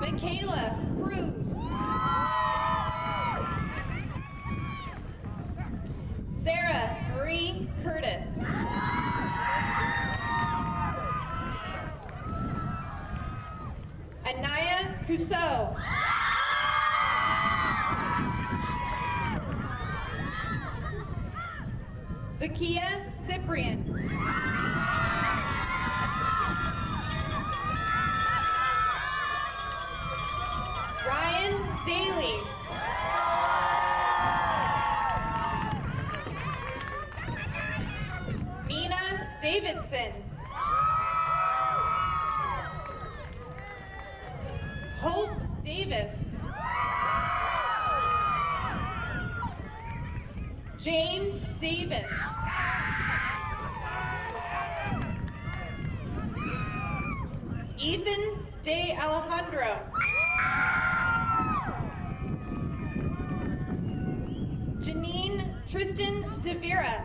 Michaela Cruz. Sarah Marie Curtis. Anaya Cousseau. Zakia Cyprian. Ryan Daly. Nina Davidson. Hope Davis. James Davis. Ethan De Alejandro. Janine Tristan De Vera.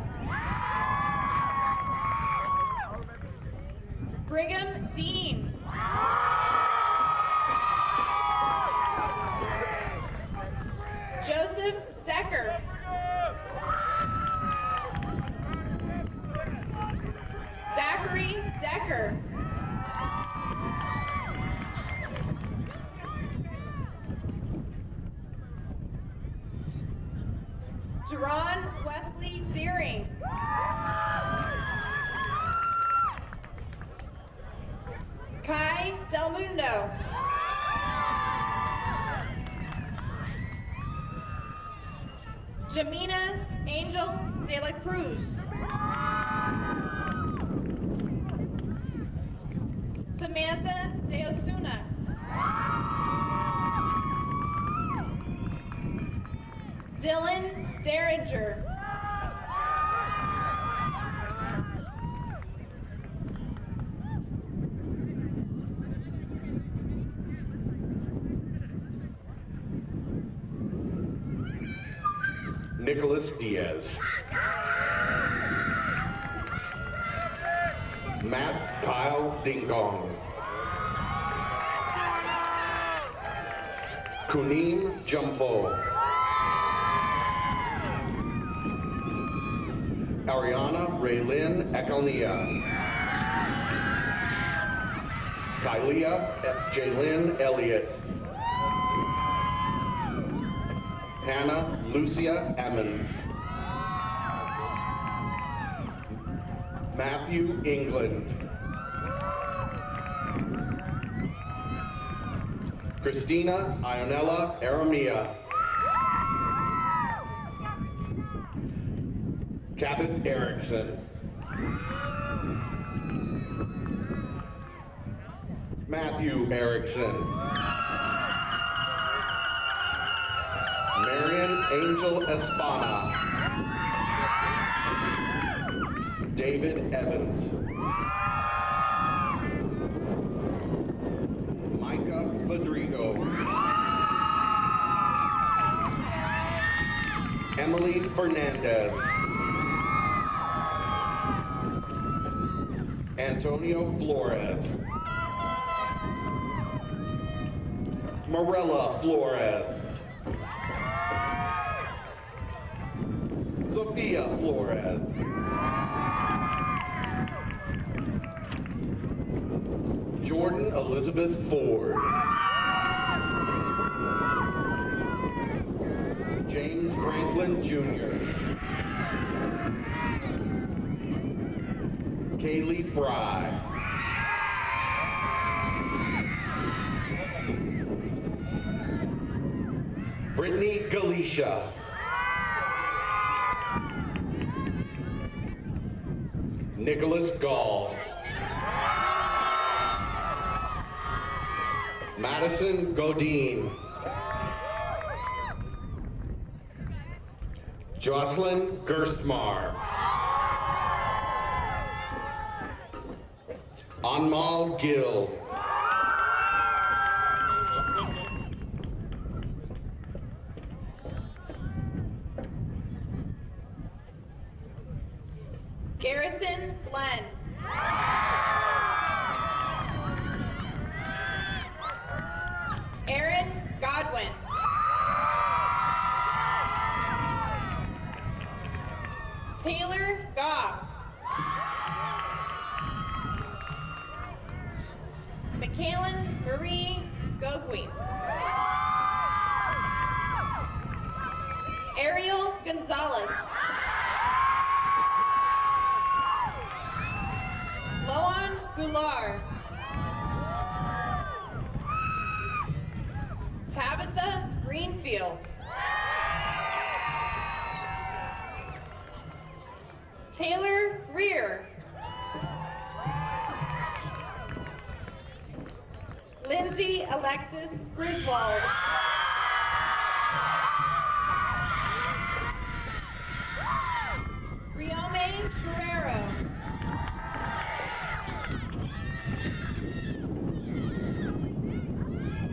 Brigham Dean. Joseph Decker. Zachary Decker. Jerron Wesley Deering. Kai Del Mundo. Jamina Angel de la Cruz. Samantha de Osuna. Dylan Derringer. Nicholas Diaz. Matt Kyle Dingong. Kunim Jumfo. Ariana Raylin Ekalnia. Kylia Jaylin Elliott. Hannah Lucia Emmons. Matthew England. Christina Ionella Aramia. Cabot Erickson. Matthew Erickson. Marion Angel Espana. David Evans. Micah Fedrigo. Emily Fernandez. Antonio Flores. Morella Flores. Sophia Flores. Jordan Elizabeth Ford. James Franklin Jr. Kaylee Fry. Brittany Galicia. Nicholas Gall. Madison Godin. Jocelyn Gerstmar. Anmal Gill. Garrison Glenn. Aaron Godwin. Taylor Goff. Michaelan Marie Gogui. Ariel Gonzalez. Loan Goulart. Tabitha Greenfield. Taylor Rear. Lindsay Alexis Griswold. Riome Guerrero.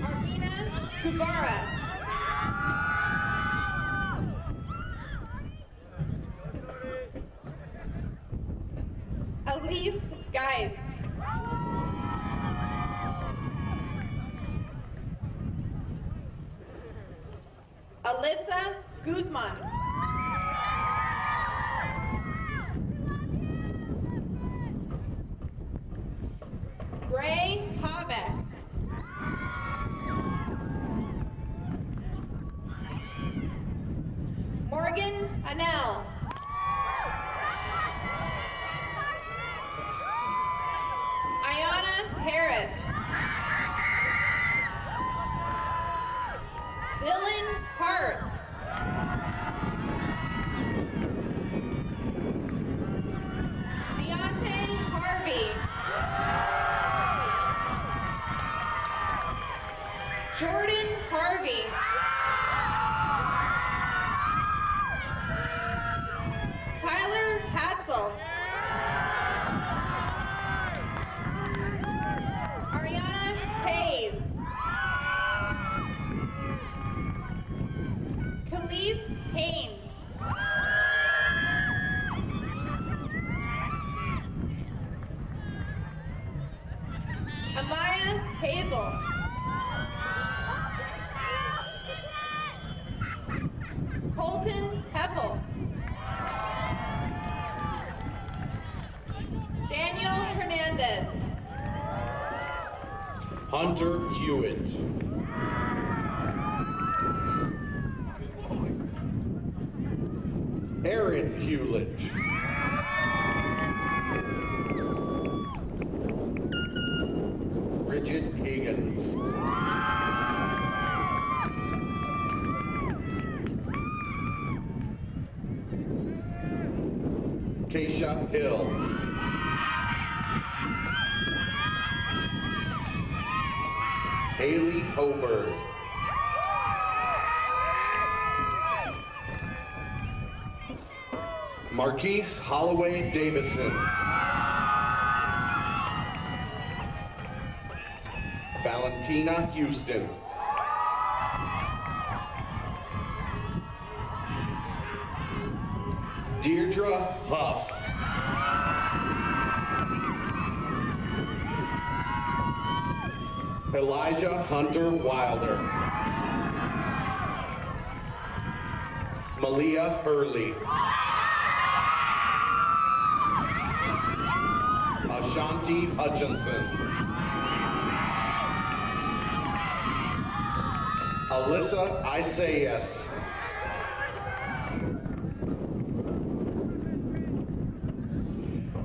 Armina Guevara. Elise Geis. Alyssa Guzman. Gray Habeck. Morgan Anel. Ayana Harris. Dylan Hart. Deontay Harvey. Jordan Harvey. Tyler Hatzel. Ariana Hayes. Khalees Haynes. Amaya Hazel. Colton Heffel. Daniel Hernandez. Hunter Hewitt. Aaron Hewlett. Bridget Higgins. Keisha Hill. Haley Oberg. Marquise Holloway Davison. Valentina Houston. Deirdre Huff. Elijah Hunter Wilder. Malia Hurley. Ashanti Hutchinson. Alyssa Isaias.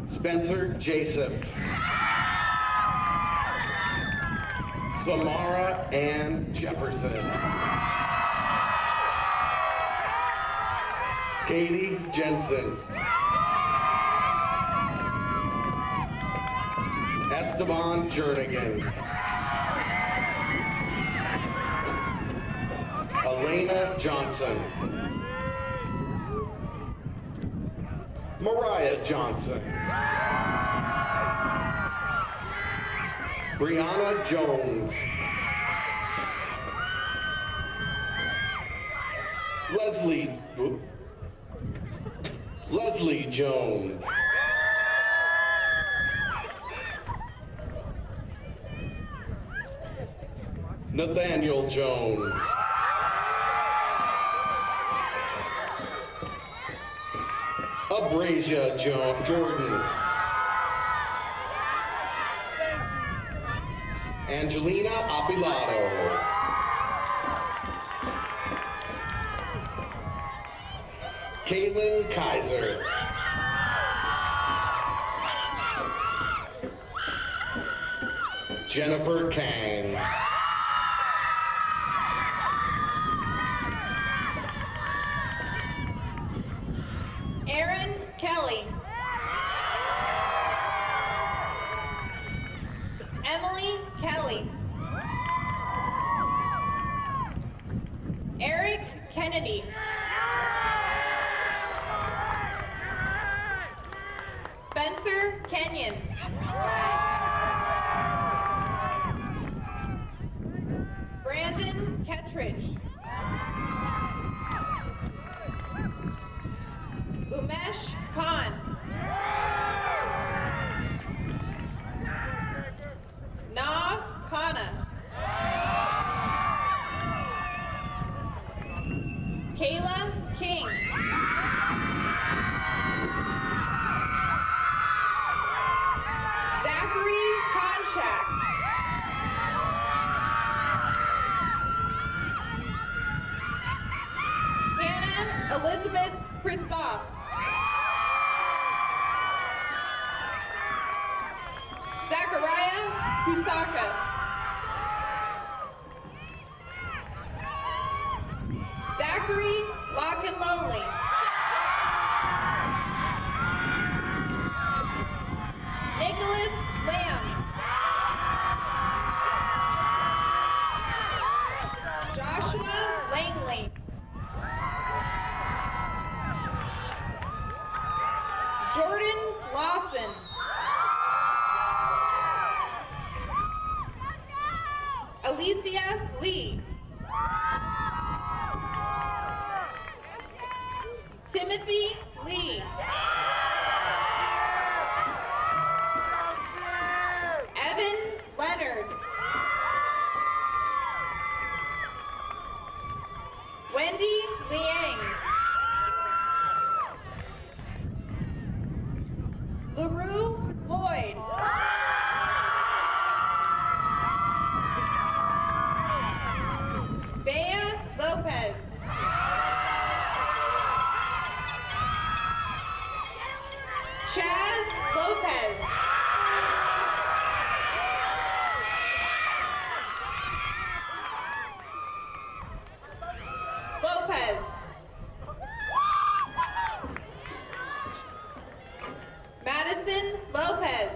Spencer Joseph. Samara Ann Jefferson. Katie Jensen. Esteban Jernigan. Elena Johnson. Mariah Johnson. Brianna Jones. Leslie Jones. Nathaniel Jones. Abrasia Jordan. Angelina Apilado. Caitlin Kaiser. Jennifer Kang. Aaron Kelly. Emily Kelly. Eric Kennedy. Spencer Kenyon. Brandon Kettridge. Umesh Khan. Nav Khanna. Kayla King. Zachary Konchak. Hannah Elizabeth Kristoff. Zachariah Kusaka. Zachary Lockenlonely. Nicholas Lamb. Joshua Langley. Jordan Lawson. Alicia Lee. Timothy Lee. Evan Leonard. Wendy Liang. LaRue Lloyd. Bea Lopez. Chaz Lopez. Lopez. Madison Lopez.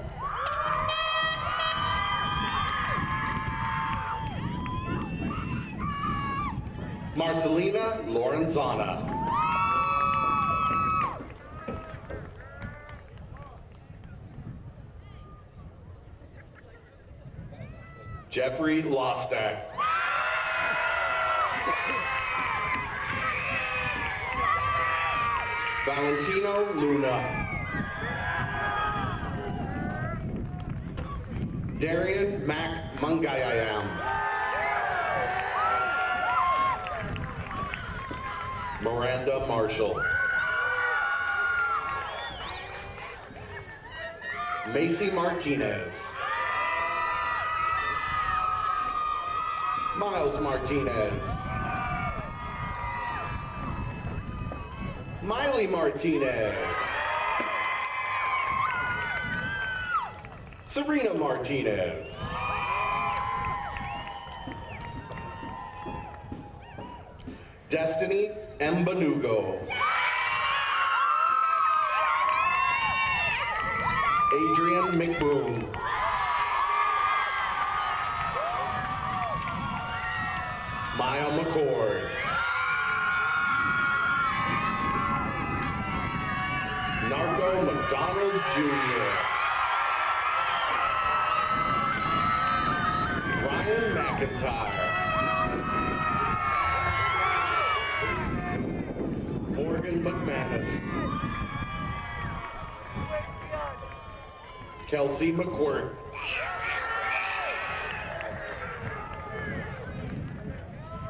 Marcelina Lorenzana. Jeffrey Lostak. Valentino Luna. Darian Mac Mungayayam. Miranda Marshall. Macy Martinez. Miles Martinez. Miley Martinez. Serena Martinez. Destiny Mbanugo. Adrian McBroom. Maya McCord. Narco McDonald Jr. Ryan McIntyre. Morgan McManus. Kelsey McQuirk.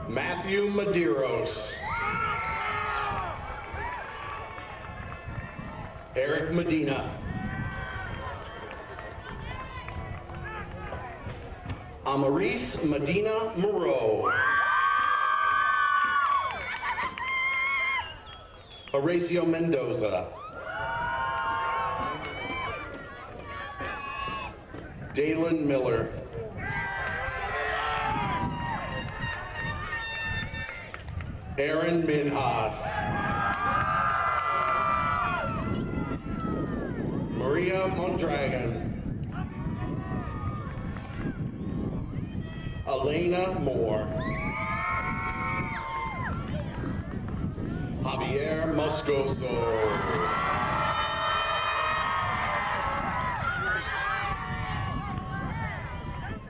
Matthew Medeiros. Eric Medina. Amaris Medina Moreau. Horacio Mendoza. Dalen Miller. Aaron Minhas. Maria Mondragon. Elena Moore. Javier Moscoso.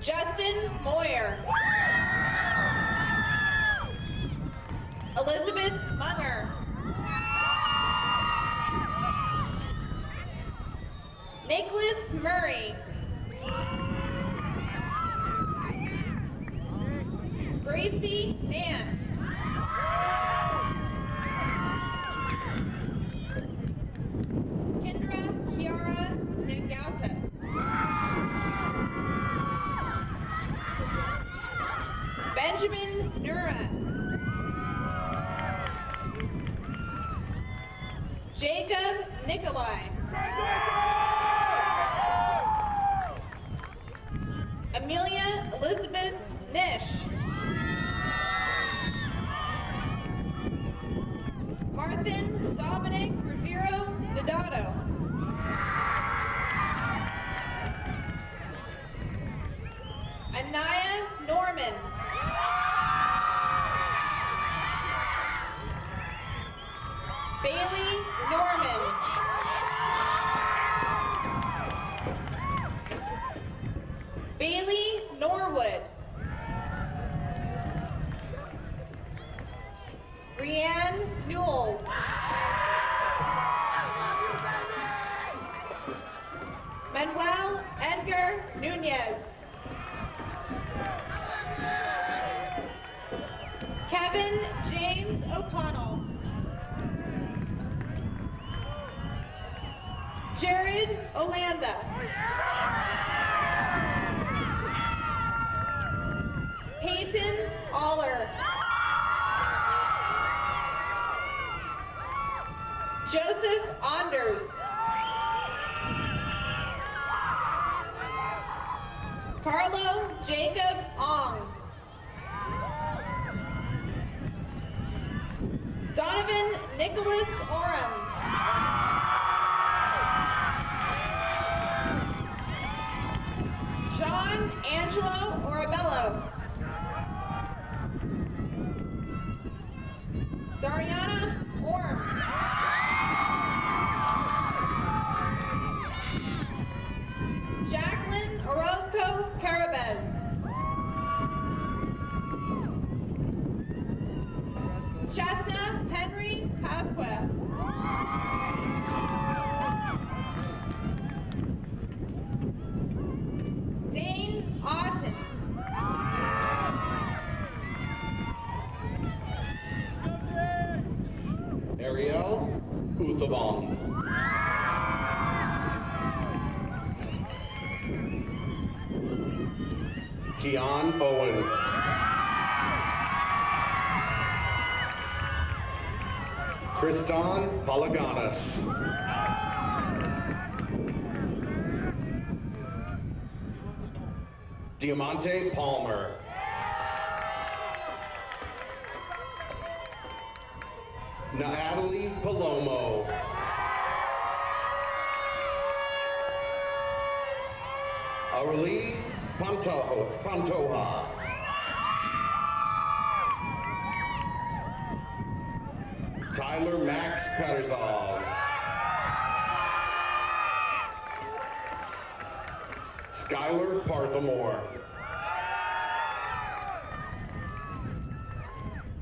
Justin Moyer. Elizabeth Munger. Nicholas Murray. Gracie Nance. Jacob Nikolai. Amelia Elizabeth Nish. Marthin Dominic Rivero Nadado. Anaya Norman. Bailey Norman. Bailey Norwood. Brianne Newells. Manuel Edgar Nunez. Kevin James O'Connell. Jared Olanda. Peyton Aller. Joseph Anders. Carlo Jacob Ong. Donovan Nicholas Oram. John Angelo Orabello. Dariana Orm. Jacqueline Orozco Carabez. Chesna Henry Pasqua. Dane Otten. Ariel Uthavong. Keon Owens. Kriston Palaganas. Diamante Palmer. Natalie Palomo. Aurelie Pantoja. Tyler Max Pettersall. Skylar Parthamore.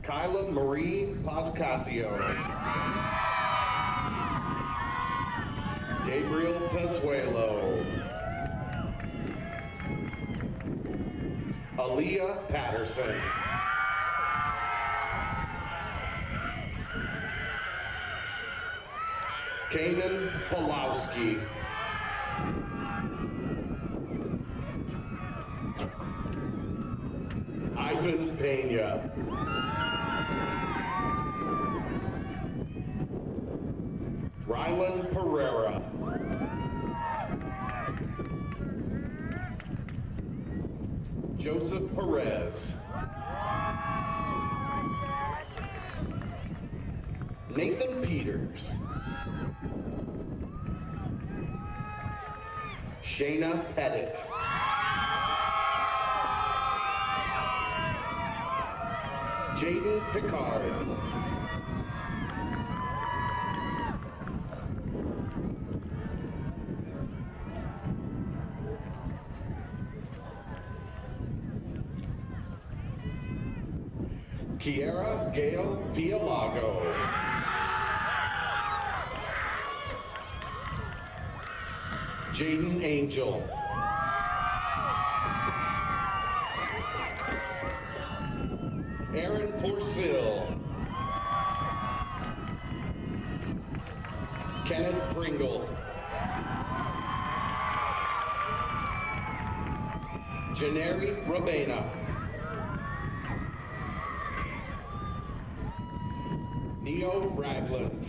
Kyla Marie Pascasio. Gabriel Pesuelo. Aaliyah Patterson. Kanan Pulowski. Ivan Pena. Rylan Pereira. Joseph Perez. Nathan Peters. Shayna Pettit. Jaden Picard. Kiera Gail Pialago. Jaden Angel. Aaron Porcil. Kenneth Pringle. Janeri Rabena. Neo Ragland.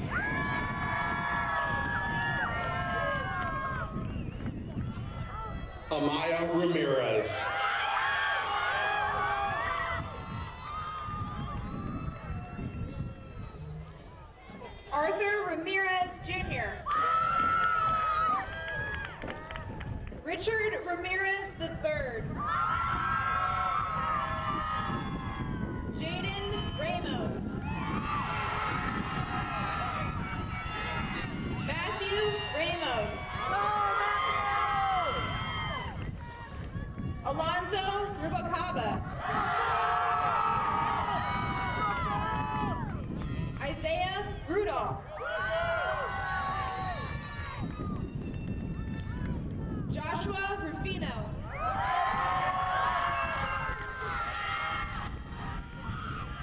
Amaya Ramirez. Arthur Ramirez Jr. Richard Ramirez III. Jaden Ramos. Matthew Ramos. Alonzo Rubacaba. Isaiah Rudolph. Joshua Rufino.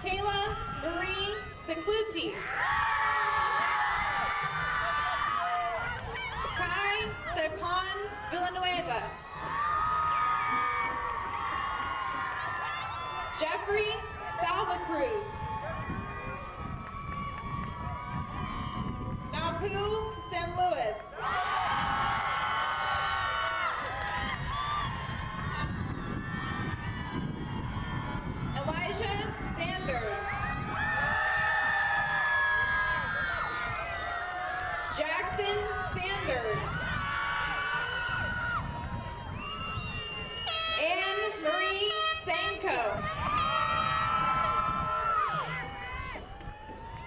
Kayla Marie Secluti. Kai Sepan Villanueva. Jeffrey Salva Cruz. Napu San Luis. Elijah Sanders. Jackson Sanders. Anne Marie Sanko.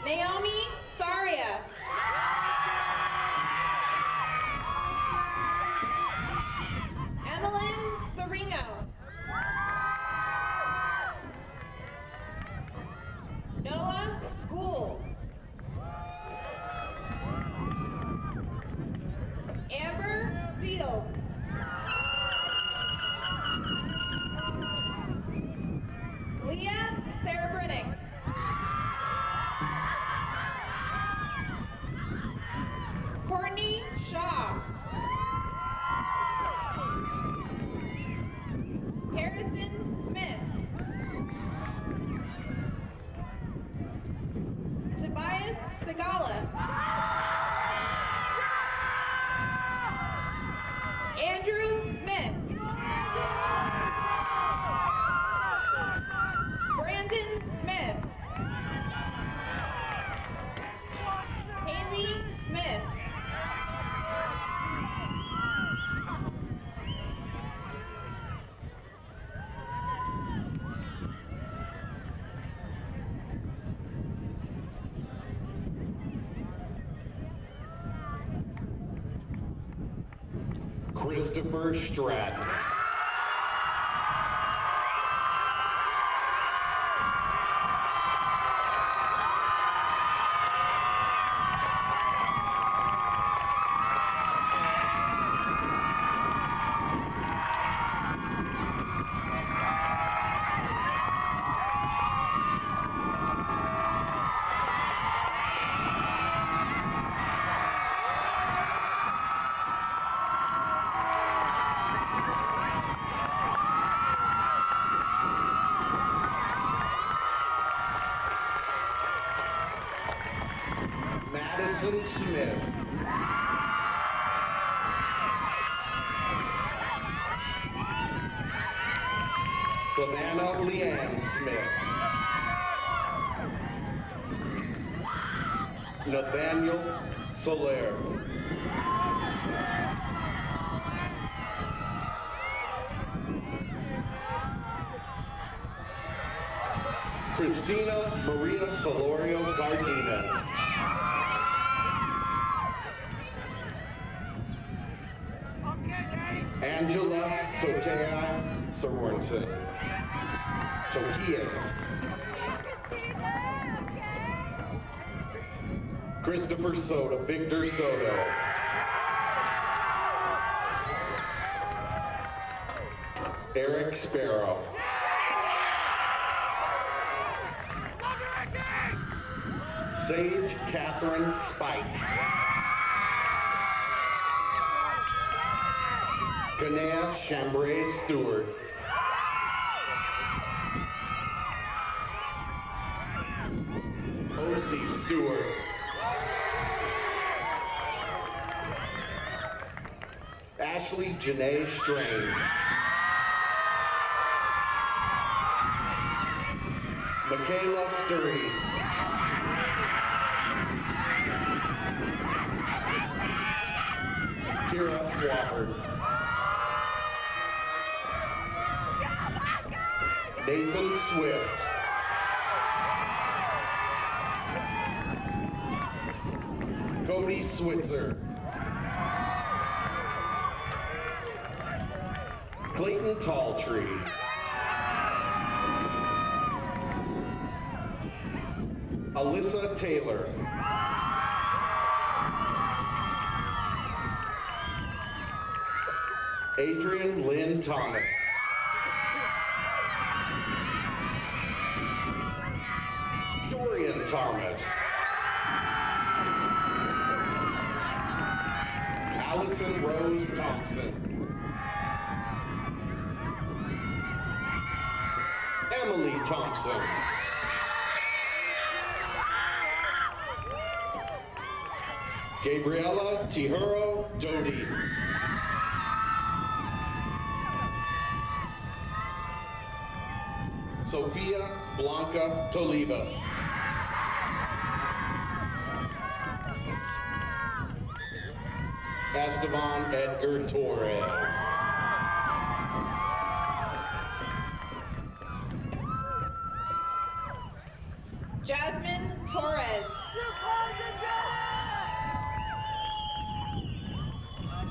Naomi Saria. Evelyn Serino. Noah Schools. Amber Seals. Leah Sarabrinick. Courtney Shaw. Harrison Smith. Tobias Segala. Andrew Smith. Brandon Smith. Haley Smith. Christopher Stratton. Madison Smith. Savannah Leanne Smith. Nathaniel Soler. Christina Maria Solorio Cardenas. Angela Tokea Sorensen. Tokia. Christopher Soto, Victor Soto. Eric Sparrow. Sage Catherine Spike. Kanea Chambray Stewart. O.C. Stewart. Ashley Janae Strain. Michaela Sturdy. Kira Swafford. Nathan Swift. Cody Switzer. Clayton Talltree. Alyssa Taylor. Adrian Lynn Thomas. Dorian Thomas. Allison Rose Thompson. Emily Thompson. Gabriella Tihuro Doty. Sofia Blanca Tolibas. Esteban Edgar Torres. Jasmine Torres.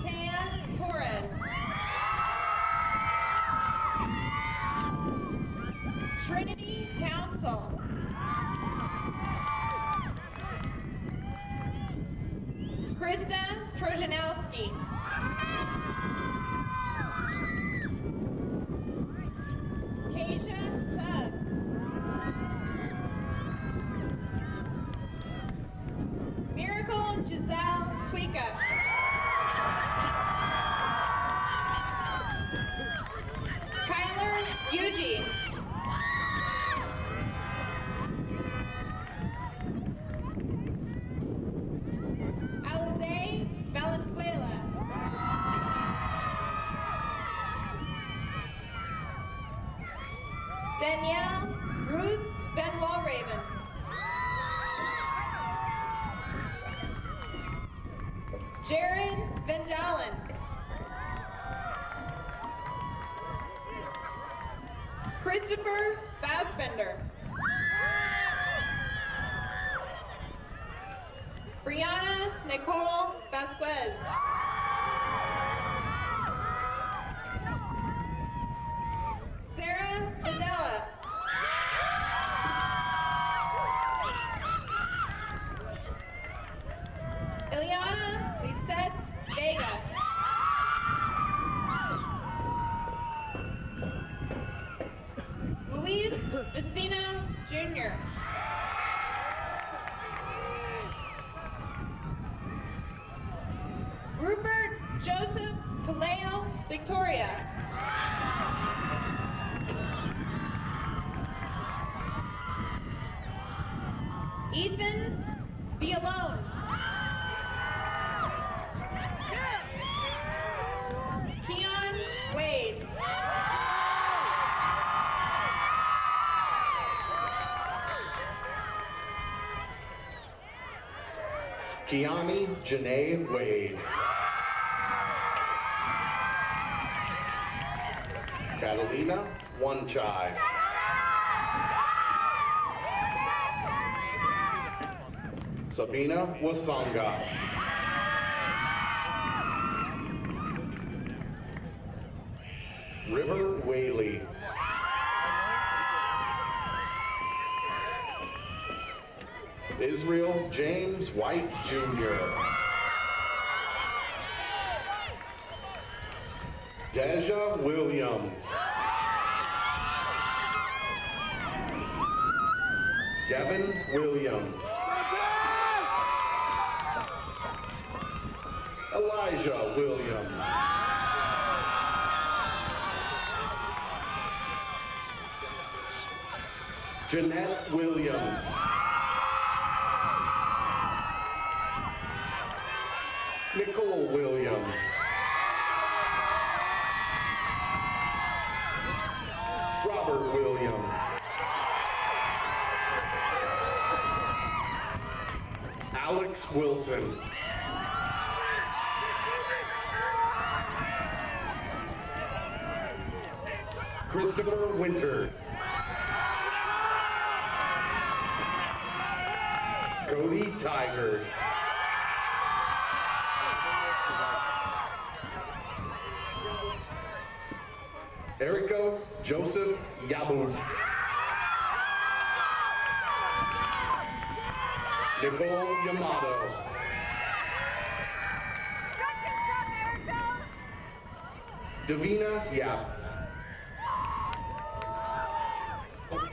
Taya Torres. Trinity Townsell. Krista Trojanowski. Keisha Tubbs. Miracle Giselle Tweeka. Kyler Yuji. Alize Valenzuela. Danielle Ruth Benoit Raven. Jared Vandalen. Christopher Fassbender. Brianna Nicole Vasquez. Sarah Videla. Ileana Lisette Vega. Luis Vecino Jr. Rupert Joseph Kaleo Victoria. Ethan Villalone. Keon Wade. Kiani Janae Wade. Catalina Wanchai. Sabina Wasonga. River Whaley. Israel James White Jr. Deja Williams. Devin Williams. Elijah Williams. Jeanette Williams. Nicole Williams. Alex Wilson. Christopher Winters. Cody Tigard. Erico Joseph Yabu. Nicole Yamato. Davina Yap.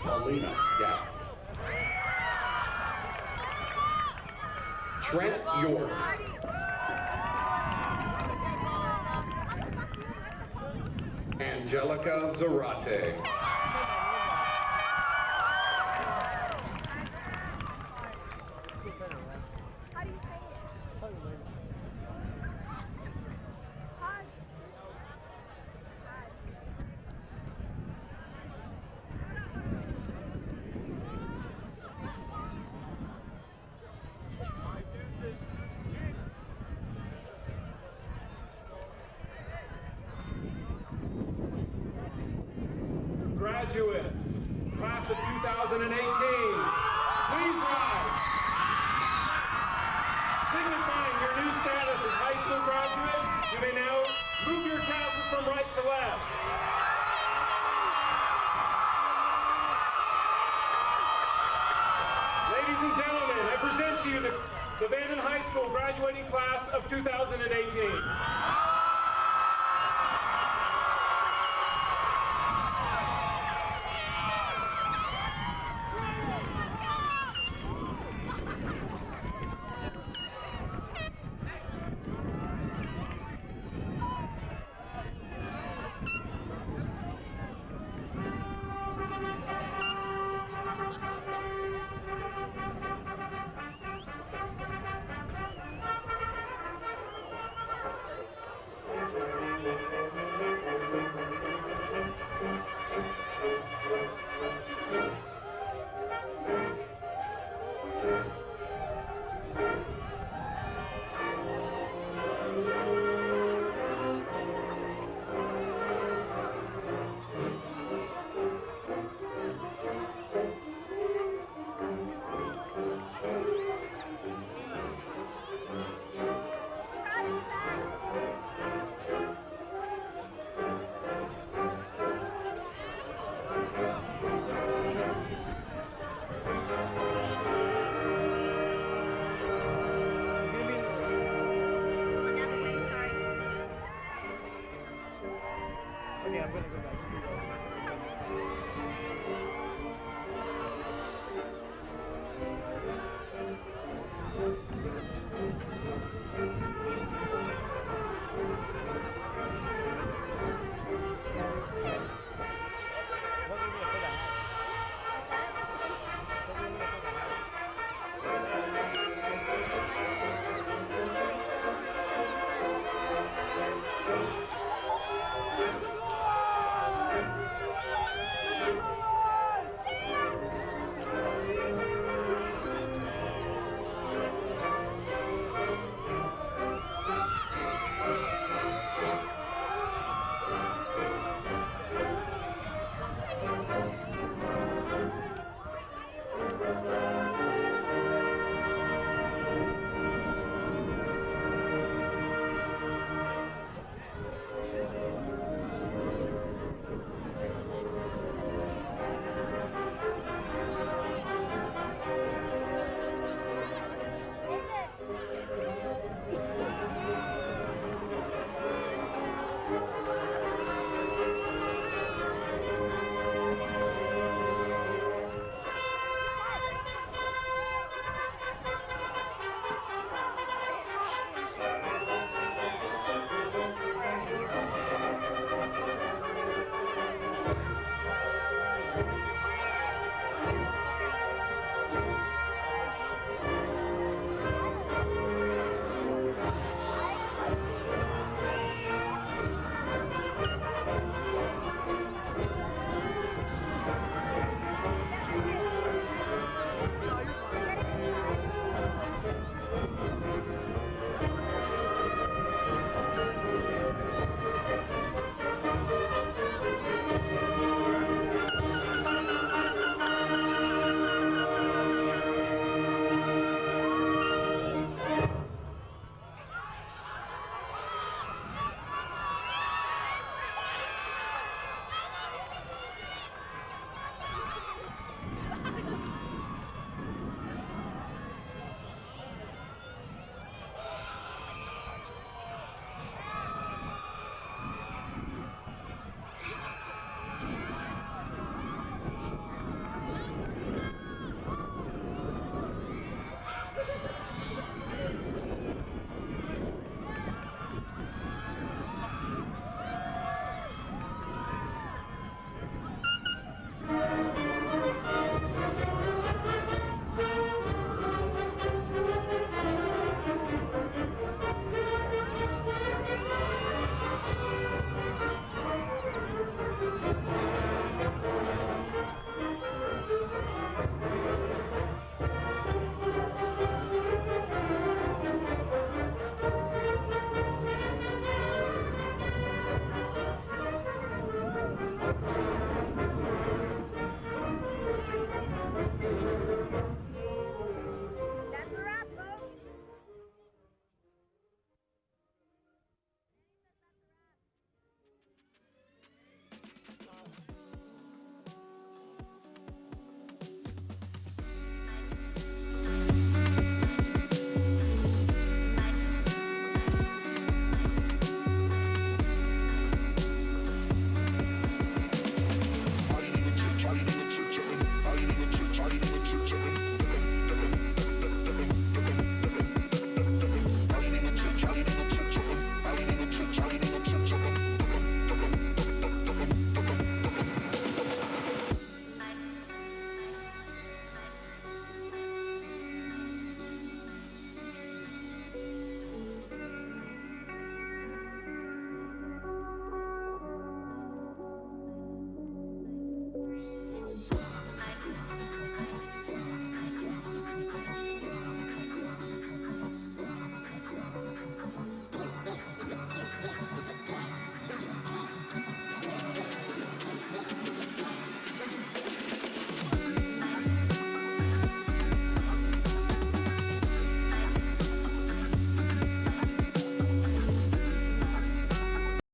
Paulina Yap. Trent York. Angelica Zarate. How do you say it? Hi. Graduates, class of 2018, please rise. Signifying your new status as high school graduate, you may now move your tassel from right to left. Ladies and gentlemen, I present to you the Vanden High School graduating class of 2018.